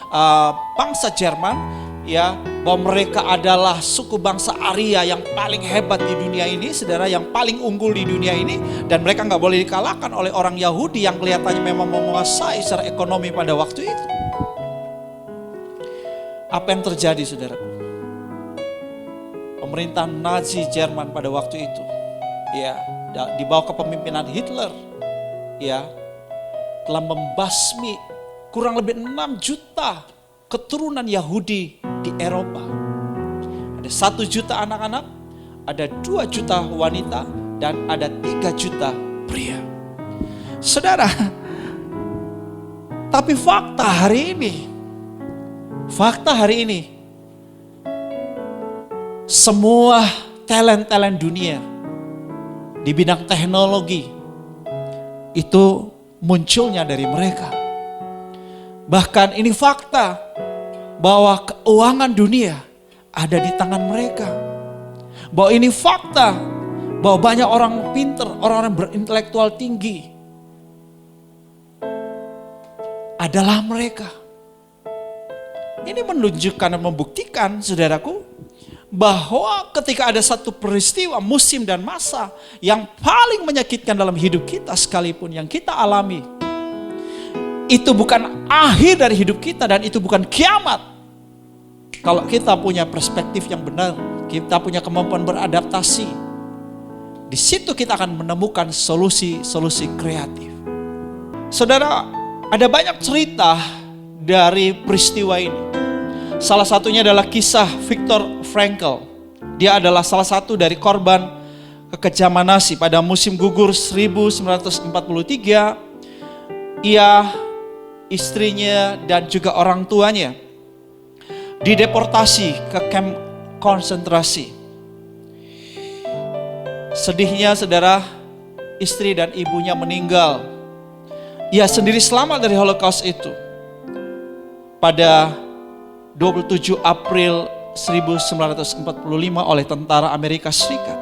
bangsa Jerman ya, bahwa mereka adalah suku bangsa Arya yang paling hebat di dunia ini, saudara, yang paling unggul di dunia ini, dan mereka nggak boleh dikalahkan oleh orang Yahudi yang kelihatannya memang menguasai secara ekonomi pada waktu itu. Apa yang terjadi, saudaraku? Pemerintahan Nazi Jerman pada waktu itu, ya, di bawah kepemimpinan Hitler, ya, telah membasmi kurang lebih 6 juta keturunan Yahudi di Eropa. Ada 1 juta anak-anak, ada 2 juta wanita, dan ada 3 juta pria. Saudara, tapi fakta hari ini, semua talent-talent dunia di bidang teknologi itu munculnya dari mereka. Bahkan ini fakta bahwa keuangan dunia ada di tangan mereka. Bahwa ini fakta bahwa banyak orang pintar, orang-orang berintelektual tinggi adalah mereka. Ini menunjukkan dan membuktikan, saudaraku, bahwa ketika ada satu peristiwa musim dan masa yang paling menyakitkan dalam hidup kita sekalipun yang kita alami, itu bukan akhir dari hidup kita dan itu bukan kiamat. Kalau kita punya perspektif yang benar, kita punya kemampuan beradaptasi, di situ kita akan menemukan solusi-solusi kreatif. Saudara, ada banyak cerita dari peristiwa ini. Salah satunya adalah kisah Viktor Frankl. Dia adalah salah satu dari korban kekejaman Nazi pada musim gugur 1943. Ia, istrinya dan juga orang tuanya dideportasi ke kamp konsentrasi. Sedihnya saudara, istri dan ibunya meninggal. Ia sendiri selamat dari Holocaust itu pada 27 April 1945 oleh tentara Amerika Serikat.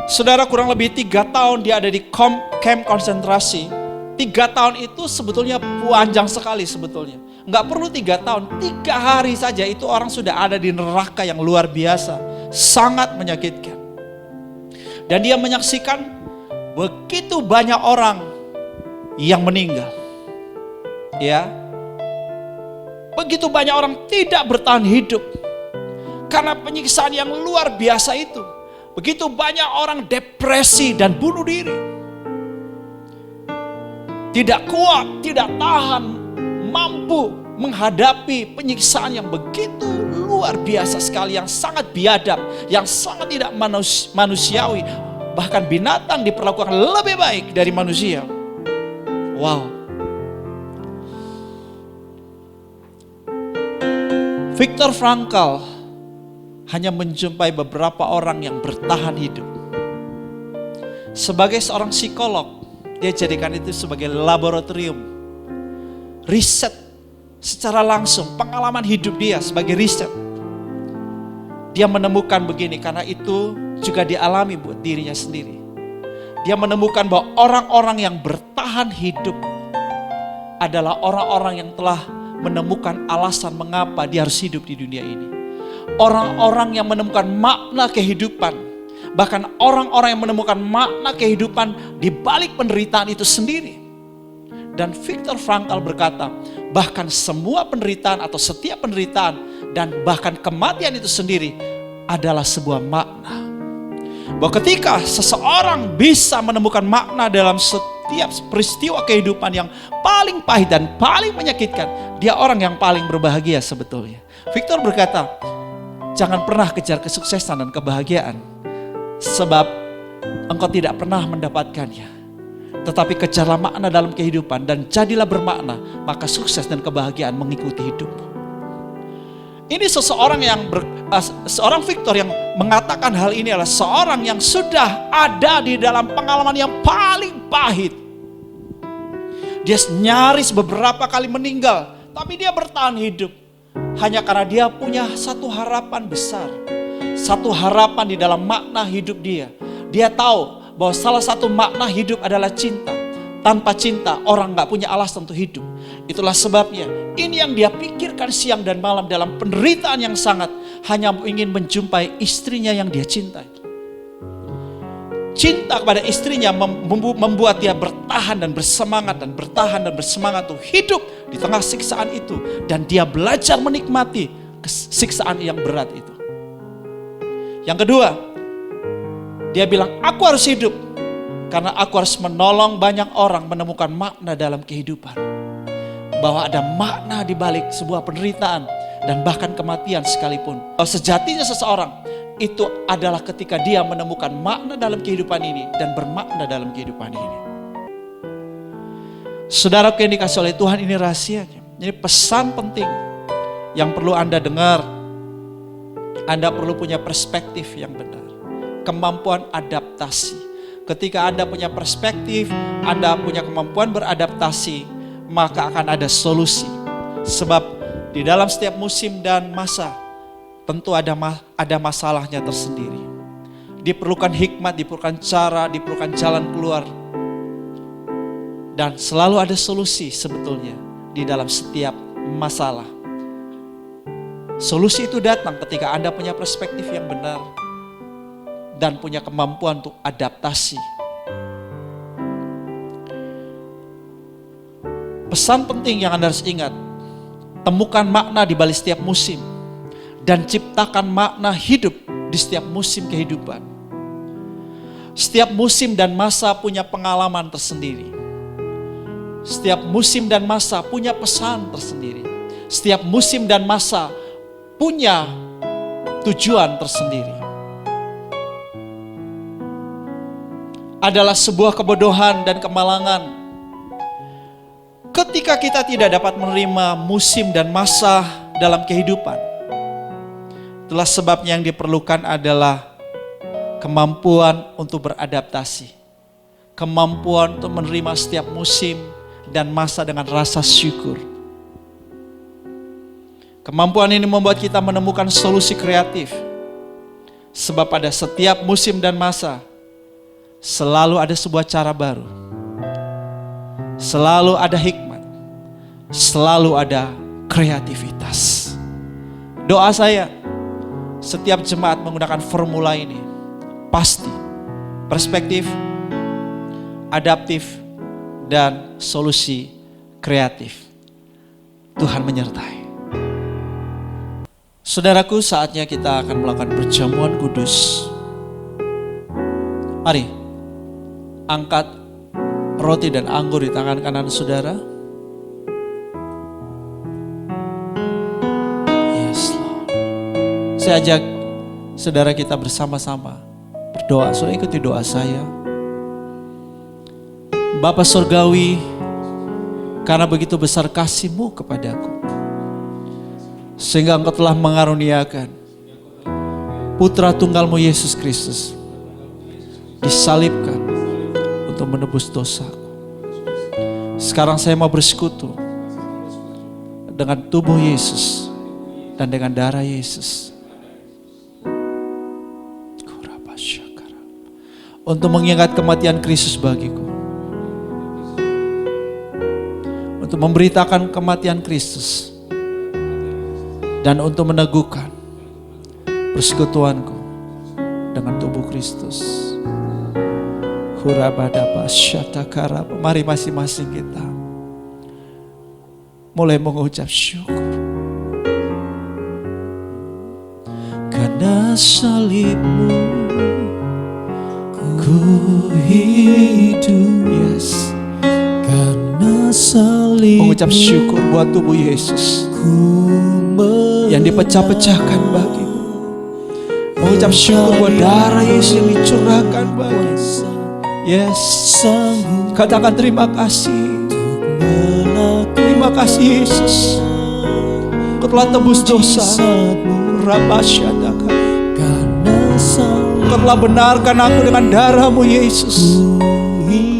Saudara, kurang lebih 3 tahun dia ada di kamp konsentrasi. 3 tahun itu sebetulnya panjang sekali sebetulnya. Nggak perlu 3 tahun, 3 hari saja itu orang sudah ada di neraka yang luar biasa. Sangat menyakitkan. Dan dia menyaksikan begitu banyak orang yang meninggal. Ya. Begitu banyak orang tidak bertahan hidup karena penyiksaan yang luar biasa itu. Begitu banyak orang depresi dan bunuh diri. Tidak kuat, tidak tahan, mampu menghadapi penyiksaan yang begitu luar biasa sekali, yang sangat biadab, yang sangat tidak manusiawi. Bahkan binatang diperlakukan lebih baik dari manusia. Wow. Viktor Frankl hanya menjumpai beberapa orang yang bertahan hidup. Sebagai seorang psikolog, dia jadikan itu sebagai laboratorium. Riset secara langsung, pengalaman hidup dia sebagai riset. Dia menemukan begini, karena itu juga dialami buat dirinya sendiri. Dia menemukan bahwa orang-orang yang bertahan hidup adalah orang-orang yang telah menemukan alasan mengapa dia harus hidup di dunia ini. Orang-orang yang menemukan makna kehidupan, bahkan orang-orang yang menemukan makna kehidupan di balik penderitaan itu sendiri. Dan Viktor Frankl berkata, bahkan semua penderitaan atau setiap penderitaan dan bahkan kematian itu sendiri adalah sebuah makna. Bahwa ketika seseorang bisa menemukan makna dalam setiap peristiwa kehidupan yang paling pahit dan paling menyakitkan, dia orang yang paling berbahagia sebetulnya. Viktor berkata, jangan pernah kejar kesuksesan dan kebahagiaan, sebab engkau tidak pernah mendapatkannya. Tetapi kejarlah makna dalam kehidupan dan jadilah bermakna, maka sukses dan kebahagiaan mengikuti hidupmu. Ini seseorang seorang Victor yang mengatakan hal ini adalah seorang yang sudah ada di dalam pengalaman yang paling pahit. Dia nyaris beberapa kali meninggal, tapi dia bertahan hidup. Hanya karena dia punya satu harapan besar. Satu harapan di dalam makna hidup dia. Dia tahu bahwa salah satu makna hidup adalah cinta. Tanpa cinta orang gak punya alasan untuk hidup. Itulah sebabnya ini yang dia pikirkan siang dan malam dalam penderitaan yang sangat. Hanya ingin menjumpai istrinya yang dia cintai. Cinta kepada istrinya membuat dia bertahan dan bersemangat dan bertahan dan bersemangat untuk hidup di tengah siksaan itu. Dan dia belajar menikmati siksaan yang berat itu. Yang kedua, dia bilang, aku harus hidup karena aku harus menolong banyak orang menemukan makna dalam kehidupan. Bahwa ada makna di balik sebuah penderitaan dan bahkan kematian sekalipun. Sejatinya seseorang itu adalah ketika dia menemukan makna dalam kehidupan ini dan bermakna dalam kehidupan ini. Saudaraku yang dikasih oleh Tuhan, ini rahasianya. Ini pesan penting yang perlu Anda dengar. Anda perlu punya perspektif yang benar. Kemampuan adaptasi. Ketika Anda punya perspektif, Anda punya kemampuan beradaptasi, maka akan ada solusi. Sebab di dalam setiap musim dan masa, tentu ada masalahnya tersendiri. Diperlukan hikmat, diperlukan cara, diperlukan jalan keluar. Dan selalu ada solusi sebetulnya di dalam setiap masalah. Solusi itu datang ketika Anda punya perspektif yang benar dan punya kemampuan untuk adaptasi. Pesan penting yang Anda harus ingat, temukan makna di balik setiap musim dan ciptakan makna hidup di setiap musim kehidupan. Setiap musim dan masa punya pengalaman tersendiri. Setiap musim dan masa punya pesan tersendiri. Setiap musim dan masa punya tujuan tersendiri. Adalah sebuah kebodohan dan kemalangan ketika kita tidak dapat menerima musim dan masa dalam kehidupan. Itulah sebabnya yang diperlukan adalah kemampuan untuk beradaptasi. Kemampuan untuk menerima setiap musim dan masa dengan rasa syukur. Kemampuan ini membuat kita menemukan solusi kreatif. Sebab pada setiap musim dan masa selalu ada sebuah cara baru. Selalu ada hikmat. Selalu ada kreativitas. Doa saya, setiap jemaat menggunakan formula ini, pasti perspektif, adaptif, dan solusi kreatif. Tuhan menyertai. Saudaraku, saatnya kita akan melakukan perjamuan kudus. Mari, angkat roti dan anggur di tangan kanan saudara. Yes, Lord. Saya ajak saudara kita bersama-sama berdoa. Saudara ikuti doa saya. Bapa Surgawi, karena begitu besar kasih-Mu kepadaku, sehingga Engkau telah mengaruniakan Putra Tunggal-Mu Yesus Kristus disalibkan untuk menebus dosaku. Sekarang saya mau bersekutu dengan tubuh Yesus dan dengan darah Yesus untuk mengingat kematian Kristus bagiku, untuk memberitakan kematian Kristus, dan untuk meneguhkan persekutuanku dengan tubuh Kristus. Mari masing-masing kita mulai mengucap syukur. Karena salib-Mu ku hidup. Yes. Karena salib mengucap syukur buat tubuh Yesus yang dipecah-pecahkan bagimu. Mengucap syukur buat darah Yesus yang dicurahkan bagimu. Yes. Katakan terima kasih. Terima kasih Yesus. Kau telah tebus dosa. Rabasyadaka. Kau telah benarkan aku dengan darah-Mu Yesus.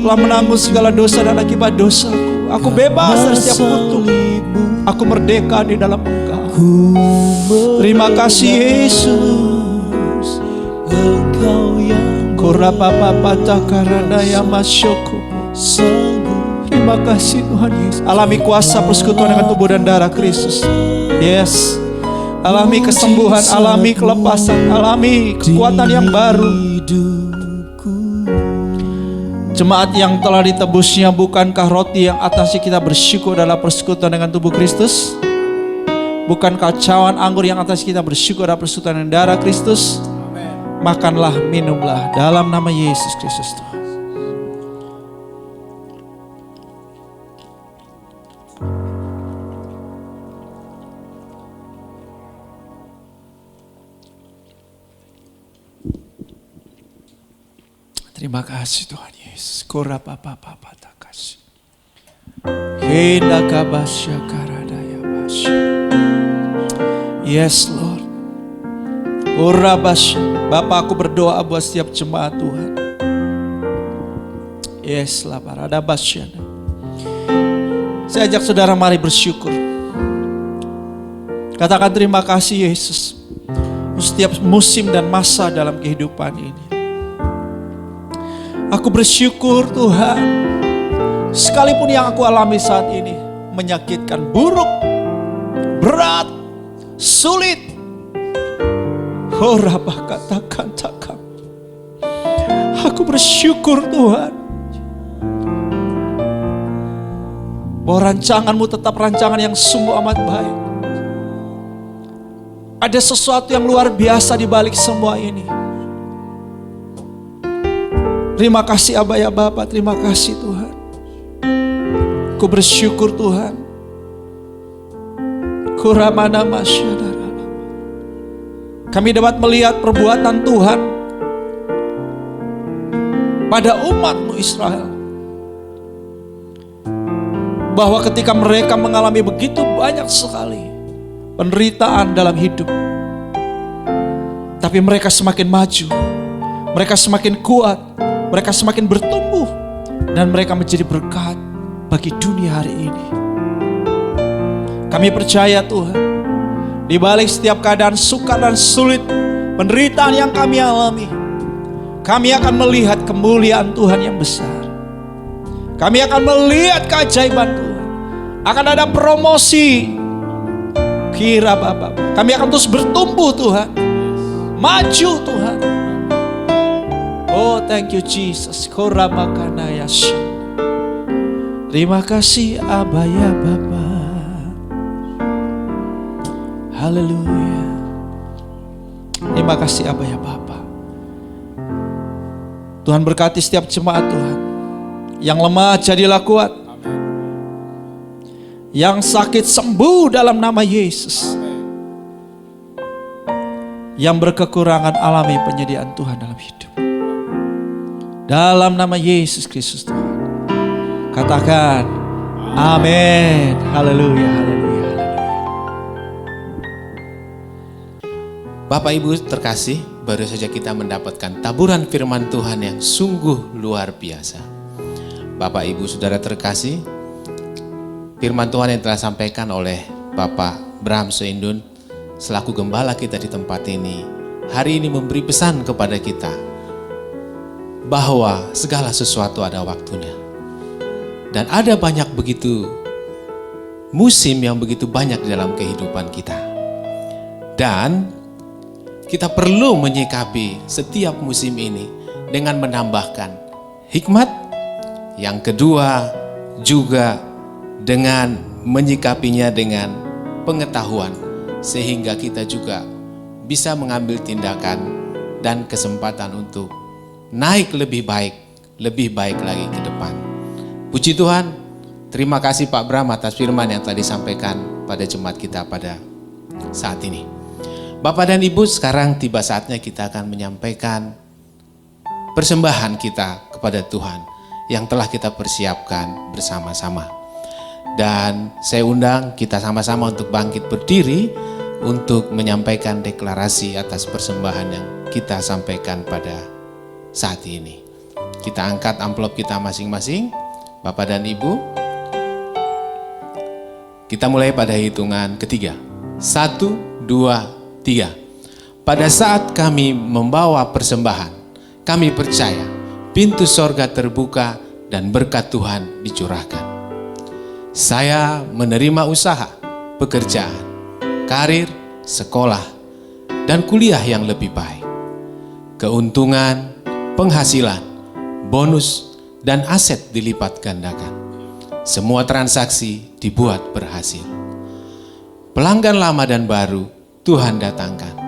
Telah menanggung segala dosa dan akibat dosaku. Aku bebas dari setiap kutuk. Aku merdeka di dalam Engkau. Terima kasih Yesus. Terima kasih Tuhan Yesus. Alami kuasa persekutuan dengan tubuh dan darah Kristus. Yes. Alami kesembuhan, alami kelepasan, alami kekuatan yang baru. Jemaat yang telah ditebusnya, bukankah roti yang atasnya kita bersyukur adalah persekutuan dengan tubuh Kristus? Bukankah cawan anggur yang atas kita bersyukur adalah persekutuan dengan darah Kristus? Makanlah, minumlah dalam nama Yesus Kristus Tuhan. Terima kasih Tuhan Yesus. Korapapapapatakas. Hendakabasyakaradayabash. Yes Lord. Orabash. Bapak, aku berdoa buat setiap jemaat Tuhan. Yes lah paradabasya. Saya ajak saudara mari bersyukur. Katakan terima kasih Yesus. Setiap musim dan masa dalam kehidupan ini. Aku bersyukur Tuhan, sekalipun yang aku alami saat ini menyakitkan, buruk, berat, sulit. Katakan. Aku bersyukur Tuhan, bahwa rancangan-Mu tetap rancangan yang sungguh amat baik. Ada sesuatu yang luar biasa di balik semua ini. Terima kasih Abah ya Bapak, terima kasih Tuhan. Ku bersyukur Tuhan. Kuramana masyadara. Kami dapat melihat perbuatan Tuhan pada umat-Mu Israel. Bahwa ketika mereka mengalami begitu banyak sekali penderitaan dalam hidup, tapi mereka semakin maju, mereka semakin kuat, mereka semakin bertumbuh, dan mereka menjadi berkat bagi dunia hari ini. Kami percaya Tuhan, di balik setiap keadaan sukar dan sulit, penderitaan yang kami alami, kami akan melihat kemuliaan Tuhan yang besar. Kami akan melihat keajaiban Tuhan. Akan ada promosi. Kira Bapak, kami akan terus bertumbuh Tuhan, maju Tuhan. Oh, thank you Jesus. Terima kasih Abah ya Bapa. Haleluya. Terima kasih Abah ya Bapa. Tuhan berkati setiap jemaat Tuhan. Yang lemah jadilah kuat. Yang sakit sembuh dalam nama Yesus. Yang berkekurangan alami penyediaan Tuhan dalam hidup. Dalam nama Yesus Kristus Tuhan. Katakan amin. Haleluya, haleluya, haleluya. Bapak Ibu terkasih, baru saja kita mendapatkan taburan firman Tuhan yang sungguh luar biasa. Bapak Ibu Saudara terkasih, firman Tuhan yang telah disampaikan oleh Bapak Bram Soindun selaku gembala kita di tempat ini, hari ini memberi pesan kepada kita bahwa segala sesuatu ada waktunya. Dan ada banyak begitu musim yang begitu banyak di dalam kehidupan kita. Dan kita perlu menyikapi setiap musim ini dengan menambahkan hikmat. Yang kedua juga dengan menyikapinya dengan pengetahuan. Sehingga kita juga bisa mengambil tindakan dan kesempatan untuk naik lebih baik lagi ke depan. Puji Tuhan, terima kasih Pak Bram atas firman yang tadi disampaikan pada jemaat kita pada saat ini. Bapak dan Ibu, sekarang tiba saatnya kita akan menyampaikan persembahan kita kepada Tuhan yang telah kita persiapkan bersama-sama. Dan saya undang kita sama-sama untuk bangkit berdiri untuk menyampaikan deklarasi atas persembahan yang kita sampaikan pada saat ini. Kita angkat amplop kita masing-masing, Bapak dan Ibu. Kita mulai pada hitungan ketiga. 1, 2, 3. Pada saat kami membawa persembahan, kami percaya pintu sorga terbuka dan berkat Tuhan dicurahkan. Saya menerima usaha, pekerjaan, karir, sekolah, dan kuliah yang lebih baik. Keuntungan, penghasilan, bonus, dan aset dilipat gandakan. Semua transaksi dibuat berhasil. Pelanggan lama dan baru Tuhan datangkan.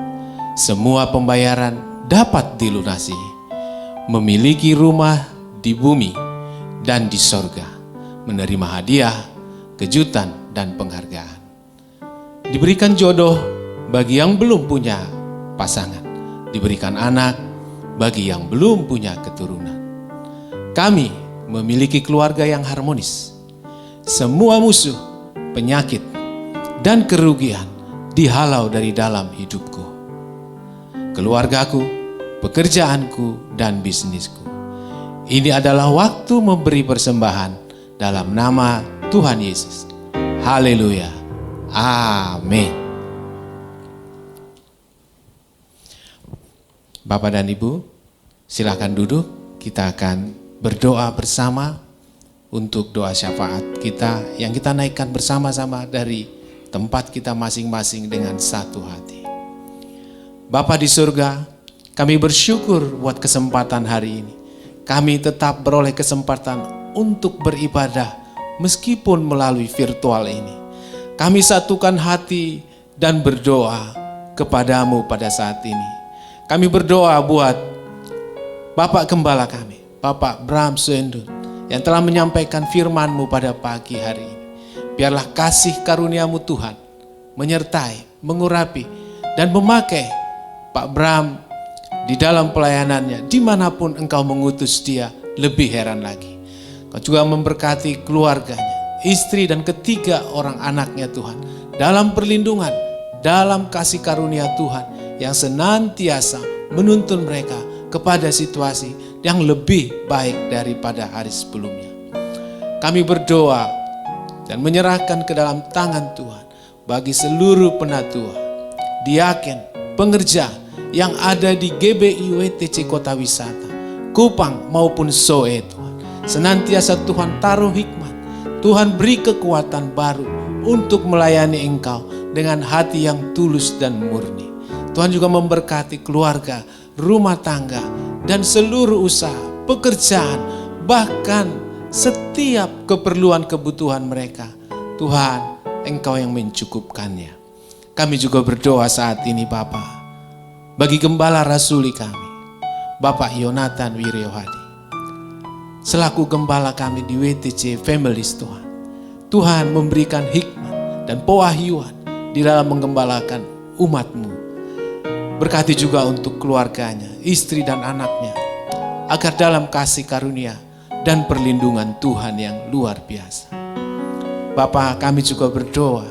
Semua pembayaran dapat dilunasi. Memiliki rumah di bumi dan di sorga. Menerima hadiah, kejutan, dan penghargaan. Diberikan jodoh bagi yang belum punya pasangan. Diberikan anak bagi yang belum punya keturunan. Kami memiliki keluarga yang harmonis. Semua musuh, penyakit, dan kerugian dihalau dari dalam hidupku. Keluargaku, pekerjaanku, dan bisnisku. Ini adalah waktu memberi persembahan dalam nama Tuhan Yesus. Haleluya. Amin. Bapak dan Ibu, silakan duduk. Kita akan berdoa bersama untuk doa syafaat kita yang kita naikkan bersama-sama dari tempat kita masing-masing dengan satu hati. Bapa di surga, kami bersyukur buat kesempatan hari ini. Kami tetap beroleh kesempatan untuk beribadah meskipun melalui virtual ini. Kami satukan hati dan berdoa kepadamu pada saat ini. Kami berdoa buat Bapak Gembala kami, Bapak Bram Suendun, yang telah menyampaikan firman-Mu pada pagi hari ini. Biarlah kasih karunia-Mu Tuhan menyertai, mengurapi, dan memakai Pak Bram di dalam pelayanannya. Dimanapun Engkau mengutus dia, lebih heran lagi. Kau juga memberkati keluarganya, istri dan ketiga orang anaknya Tuhan. Dalam perlindungan, dalam kasih karunia Tuhan yang senantiasa menuntun mereka kepada situasi yang lebih baik daripada hari sebelumnya. Kami berdoa dan menyerahkan ke dalam tangan Tuhan bagi seluruh penatua, diaken, pengerja yang ada di GBI WTC Kota Wisata, Kupang maupun Soe Tuhan. Senantiasa Tuhan taruh hikmat, Tuhan beri kekuatan baru untuk melayani Engkau dengan hati yang tulus dan murni. Tuhan juga memberkati keluarga, rumah tangga, dan seluruh usaha, pekerjaan, bahkan setiap keperluan kebutuhan mereka. Tuhan, Engkau yang mencukupkannya. Kami juga berdoa saat ini Bapa, bagi Gembala Rasuli kami, Bapak Yonatan Wiryohadi, selaku gembala kami di WTC Families Tuhan. Tuhan memberikan hikmat dan pewahyuan di dalam menggembalakan umat-Mu. Berkati juga untuk keluarganya, istri dan anaknya, agar dalam kasih karunia dan perlindungan Tuhan yang luar biasa. Bapa, kami juga berdoa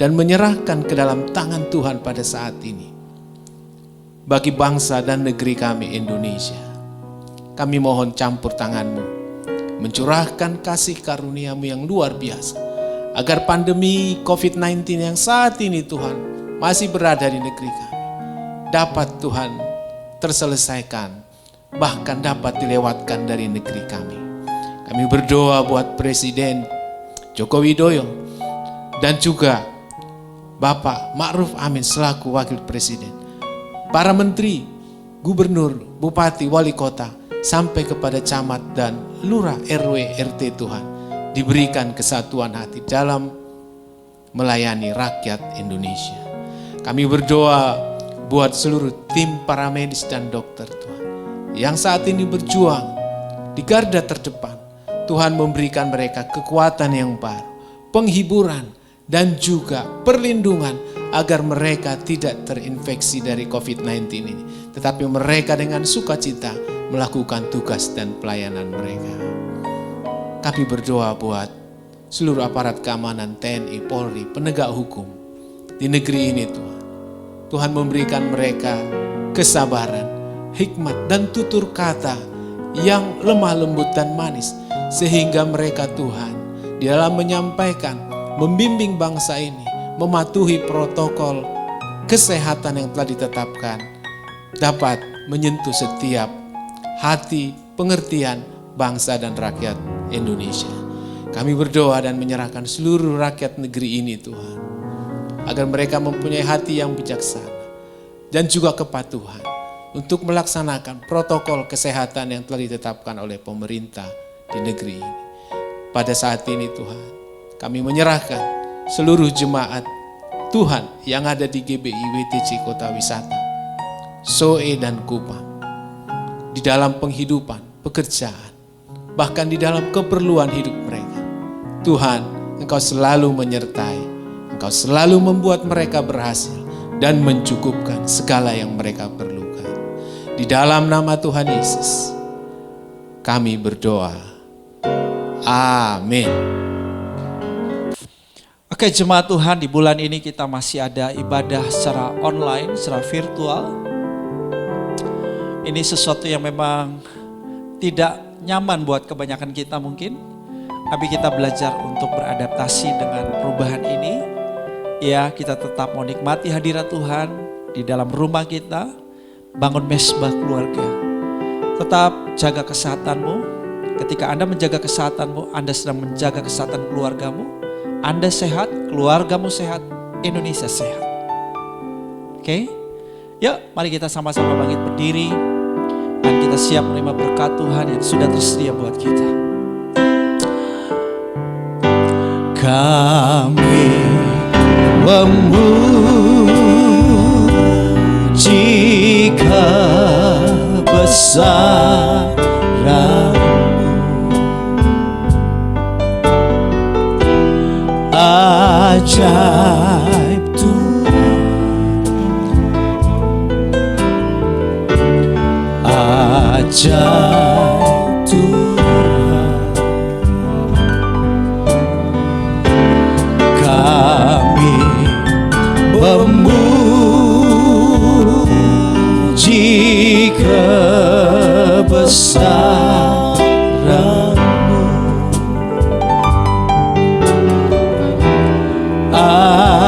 dan menyerahkan ke dalam tangan Tuhan pada saat ini bagi bangsa dan negeri kami Indonesia. Kami mohon campur tangan-Mu, mencurahkan kasih karunia-Mu yang luar biasa, agar pandemi COVID-19 yang saat ini Tuhan masih berada di negeri kami, dapat Tuhan terselesaikan, bahkan dapat dilewatkan dari negeri kami. Kami berdoa buat Presiden Joko Widodo dan juga Bapak Ma'ruf Amin selaku Wakil Presiden, para menteri, gubernur, bupati, wali kota, sampai kepada camat dan lurah RW RT Tuhan, diberikan kesatuan hati dalam melayani rakyat Indonesia. Kami berdoa buat seluruh tim para medis dan dokter Tuhan, yang saat ini berjuang di garda terdepan. Tuhan memberikan mereka kekuatan yang baru, penghiburan, dan juga perlindungan agar mereka tidak terinfeksi dari COVID-19 ini. Tetapi mereka dengan sukacita melakukan tugas dan pelayanan mereka. Kami berdoa buat seluruh aparat keamanan TNI, Polri, penegak hukum di negeri ini Tuhan. Tuhan memberikan mereka kesabaran, hikmat dan tutur kata yang lemah lembut dan manis. Sehingga mereka Tuhan di dalam menyampaikan, membimbing bangsa ini, mematuhi protokol kesehatan yang telah ditetapkan, dapat menyentuh setiap hati, pengertian bangsa dan rakyat Indonesia. Kami berdoa dan menyerahkan seluruh rakyat negeri ini Tuhan, agar mereka mempunyai hati yang bijaksana dan juga kepatuhan untuk melaksanakan protokol kesehatan yang telah ditetapkan oleh pemerintah di negeri ini. Pada saat ini Tuhan, kami menyerahkan seluruh jemaat Tuhan yang ada di GBI WTC Kota Wisata, Soe dan Kupang, di dalam penghidupan, pekerjaan, bahkan di dalam keperluan hidup mereka. Tuhan, Engkau selalu menyertai, Engkau selalu membuat mereka berhasil dan mencukupkan segala yang mereka perlukan. Di dalam nama Tuhan Yesus, kami berdoa. Amin. Oke jemaat Tuhan, di bulan ini kita masih ada ibadah secara online, secara virtual. Ini sesuatu yang memang tidak nyaman buat kebanyakan kita mungkin. Tapi kita belajar untuk beradaptasi dengan perubahan ini. Ya, kita tetap mau nikmati hadirat Tuhan di dalam rumah kita. Bangun mesbah keluarga. Tetap jaga kesehatanmu. Ketika Anda menjaga kesehatanmu, Anda sedang menjaga kesehatan keluargamu. Anda sehat, keluargamu sehat, Indonesia sehat. Oke? Yuk, mari kita sama-sama bangkit berdiri. Dan kita siap menerima berkat Tuhan yang sudah tersedia buat kita. Kami memuji kebesaran, ajaib Tuhan, ajaib Tuhan. Kami memuji kebesaran-Mu,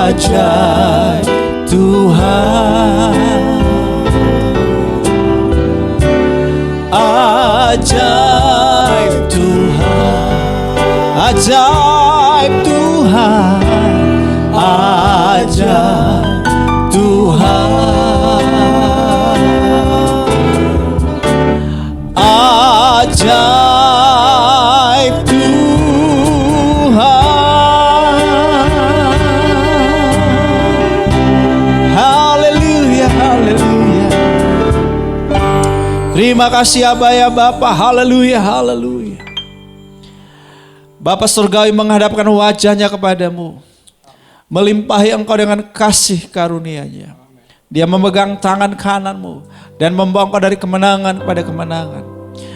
ajaib Tuhan, ajaib Tuhan, ajaib Tuhan, ajaib Tuhan, ajaib Tuhan. Haleluya, haleluya. Terima kasih Aba ya Bapa, haleluya, haleluya. Bapa surgawi menghadapkan wajahnya kepadamu, melimpahi engkau dengan kasih karunia-Nya. Dia memegang tangan kananmu dan membawa engkau dari kemenangan kepada kemenangan,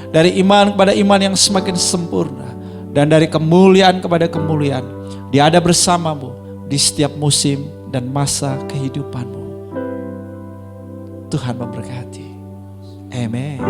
dari iman kepada iman yang semakin sempurna, dan dari kemuliaan kepada kemuliaan. Dia ada bersamamu di setiap musim dan masa kehidupanmu. Tuhan memberkati. Amen.